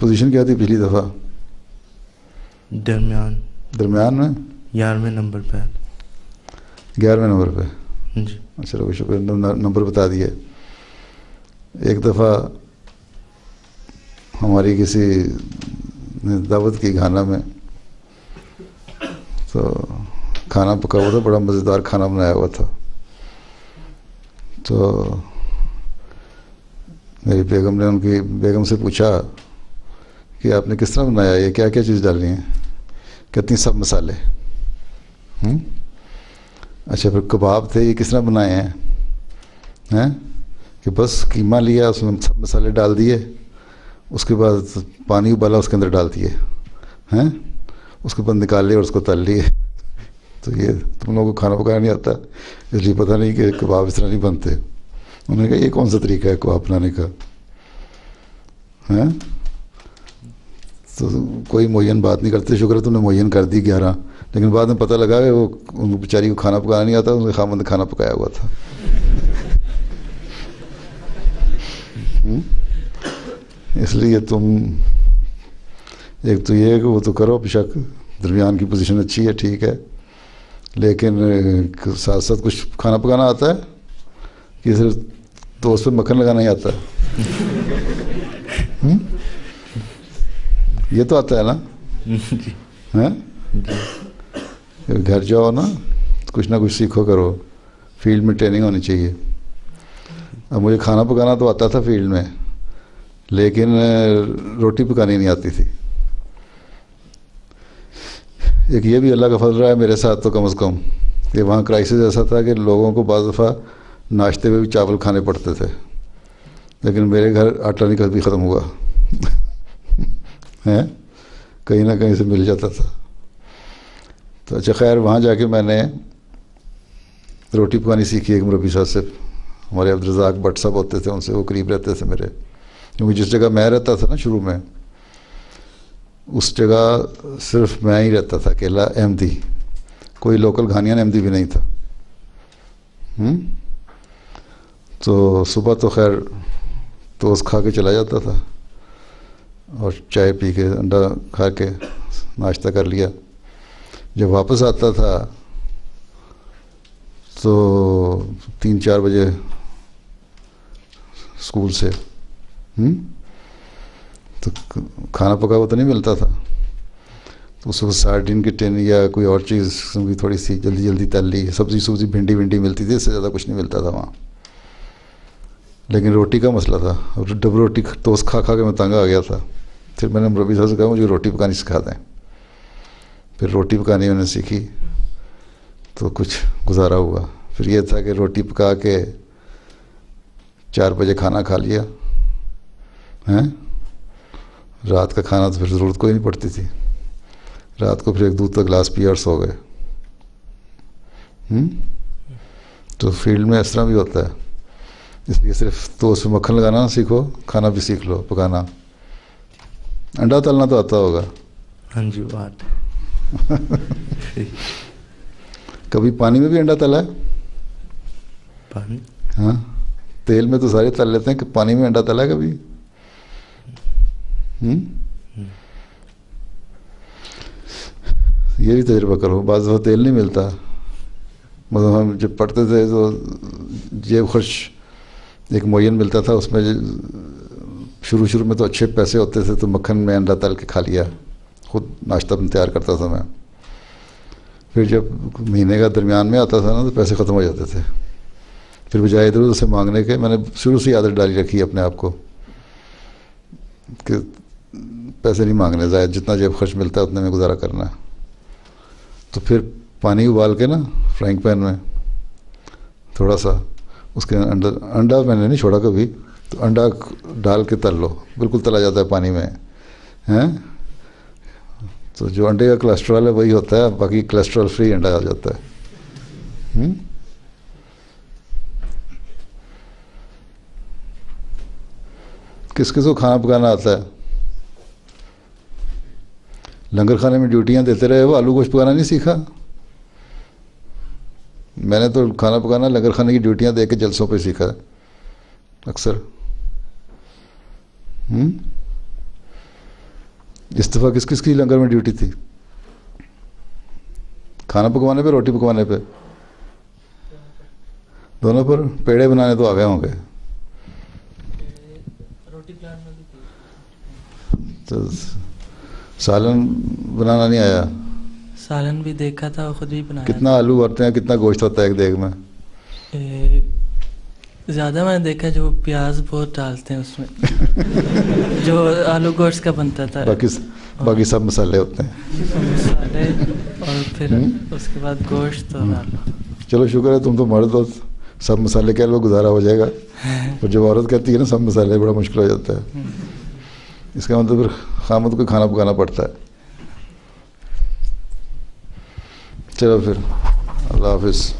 پوزیشن کیا تھی پچھلی دفعہ؟ درمیان میں 11ویں نمبر پہ. 11ویں نمبر پہ. جی. چلو شکر، نمبر بتا دیے. ایک دفعہ ہماری کسی نے دعوت کی گھانا میں، تو کھانا پکا ہوا تھا، بڑا مزیدار کھانا بنایا ہوا تھا. تو میری بیگم نے ان کی بیگم سے پوچھا کہ آپ نے کس طرح بنایا, یہ کیا کیا چیز ڈالنی ہے؟ کہتی ہیں سب مسالے. اچھا پھر کباب تھے, یہ کس طرح بنائے ہیں؟ کہ بس قیمہ لیا, اس میں سب مسالے ڈال دیے, اس کے بعد پانی ابالا, اس کے اندر ڈال دیے, اس کے بعد نکال لیے اور اس کو تل لیے. تو یہ تم لوگوں کو کھانا پکانا نہیں آتا, اس لیے پتہ نہیں کہ کباب اس طرح نہیں بنتے. انہوں نے کہا یہ کون سا طریقہ ہے کباب بنانے کا؟ تو کوئی معین بات نہیں کرتے. شکر ہے تم نے معین کر دی 11, لیکن بعد میں پتہ لگا کہ وہ ان بیچاری کو کھانا پکانا نہیں آتا, ان کے خامند نے کھانا پکایا ہوا تھا. اس لیے تم ایک تو یہ ہے کہ وہ تو کرو, بشک درمیان کی پوزیشن اچھی ہے, ٹھیک ہے, لیکن ساتھ ساتھ کچھ کھانا پکانا آتا ہے کہ صرف دوست پہ مکھن لگانا ہی آتا ہے. یہ تو آتا ہے نا. گھر جاؤ نا, کچھ نہ کچھ سیکھو کرو, فیلڈ میں ٹریننگ ہونی چاہیے. اب مجھے کھانا پکانا تو آتا تھا فیلڈ میں, لیکن روٹی پکانی نہیں آتی تھی. ایک یہ بھی اللہ کا فضل رہا ہے میرے ساتھ تو کم از کم, کہ وہاں کرائسس ایسا تھا کہ لوگوں کو بعض دفعہ ناشتے میں بھی چاول کھانے پڑتے تھے, لیکن میرے گھر آٹا نہیں کبھی ختم ہوا ہے, کہیں نہ کہیں سے مل جاتا تھا. تو اچھا خیر, وہاں جا کے میں نے روٹی پکانی سیکھی ایک مربی صاحب سے. ہمارے عبدالرزاق بٹ صاحب ہوتے تھے, ان سے وہ قریب رہتے تھے میرے, کیونکہ جس جگہ میں رہتا تھا نا شروع میں, اس جگہ صرف میں ہی رہتا تھا اکیلا احمدی, کوئی لوکل گھانیان احمدی بھی نہیں تھا. تو صبح تو خیر توست کھا کے چلا جاتا تھا, اور چائے پی کے انڈا کھا کے ناشتہ کر لیا. جب واپس آتا تھا تو 3-4 بجے اسکول سے, تو کھانا پکا ہوا تو نہیں ملتا تھا, تو اس وقت سارڈین کی ٹین یا کوئی اور چیز بھی تھوڑی سی جلدی جلدی تل لی, سبزی بھنڈی ملتی تھی, اس سے زیادہ کچھ نہیں ملتا تھا وہاں. لیکن روٹی کا مسئلہ تھا, اور ڈبل روٹی توست کھا کے میں تنگ آ گیا تھا. پھر میں نے مربی صاحب سے کہا مجھے روٹی پکانی سکھا دیں. پھر روٹی پکانی میں نے سیکھی, تو کچھ گزارا ہوا. پھر یہ تھا کہ روٹی پکا کے 4 بجے کھانا کھا لیا, رات کا کھانا تو پھر ضرورت کوئی نہیں پڑتی تھی. رات کو پھر ایک دودھ کا گلاس پیا اور سو گئے. تو فیلڈ میں اس طرح بھی ہوتا ہے, اس لیے صرف تو اس میں مکھن لگانا سیکھو, کھانا بھی سیکھ لو پکانا. انڈا تلنا تو آتا ہوگا؟ ہاں جی بات. کبھی پانی میں بھی انڈا تلا ہے؟ پانی؟ ہاں, تیل میں تو سارے تل لیتے ہیں, کہ پانی میں انڈا تلا ہے کبھی؟ یہ بھی تجربہ کرو. بعض دفعہ تیل نہیں ملتا, مطلب ہم جب پڑھتے تھے تو جیب خرچ ایک معین ملتا تھا, اس میں شروع میں تو اچھے پیسے ہوتے تھے, تو مکھن میں انڈا تل کے کھا لیا, خود ناشتہ تیار کرتا تھا میں. پھر جب مہینے کا درمیان میں آتا تھا نا, تو پیسے ختم ہو جاتے تھے. پھر بجائے ادھر ادھر سے مانگنے کے, میں نے شروع سے عادت ڈالی رکھی اپنے آپ کو کہ پیسے نہیں مانگنے, زائد جتنا جیب خرچ ملتا ہے اتنے میں گزارا کرنا ہے. تو پھر پانی ابال کے نا فرائنگ پین میں تھوڑا سا, اس کے اندر انڈا میں نے نہیں چھوڑا کبھی, تو انڈا ڈال کے تل لو, بالکل تلا جاتا ہے پانی میں. تو جو انڈے کا کولیسٹرول ہے وہی ہوتا ہے, باقی کولیسٹرول فری انڈا آ جاتا ہے. کس کس کو کھانا پکانا آتا ہے؟ لنگر خانے میں ڈیوٹیاں دیتے رہے وہ, آلو گوشت پکانا نہیں سیکھا؟ میں نے تو کھانا پکانا لنگر خانے کی ڈیوٹیاں دے کے جلسوں پہ سیکھا ہے اکثر. اس دفعہ کس کس کی لنگر میں ڈیوٹی تھی؟ کھانا پکوانے پہ, روٹی پکوانے پہ, دونوں پر؟ پیڑے بنانے تو آ گئے ہوں گے. تو سالن بنانا نہیں آیا؟ سالن بھی دیکھا تھا, خود بھی بنایا. کتنا آلو ہوتے ہیں, کتنا گوشت ہوتا ہے ایک دیگ میں؟ زیادہ میں نے دیکھا جو پیاز بہت ڈالتے ہیں اس میں جو آلو گوشت کا بنتا تھا، باقی سب مسالے ہوتے ہیں، مسالے اور پھر اس کے بعد گوشت اور آلو. چلو شکر ہے تم تو مرد ہو، سب مسالے کے علاوہ گزارا ہو جائے گا، اور جب عورت کہتی ہے نا سب مسالے، بڑا مشکل ہو جاتا ہے. اس کا مطلب پھر خامد کو کھانا پکانا پڑتا ہے. چلو پھر اللہ حافظ.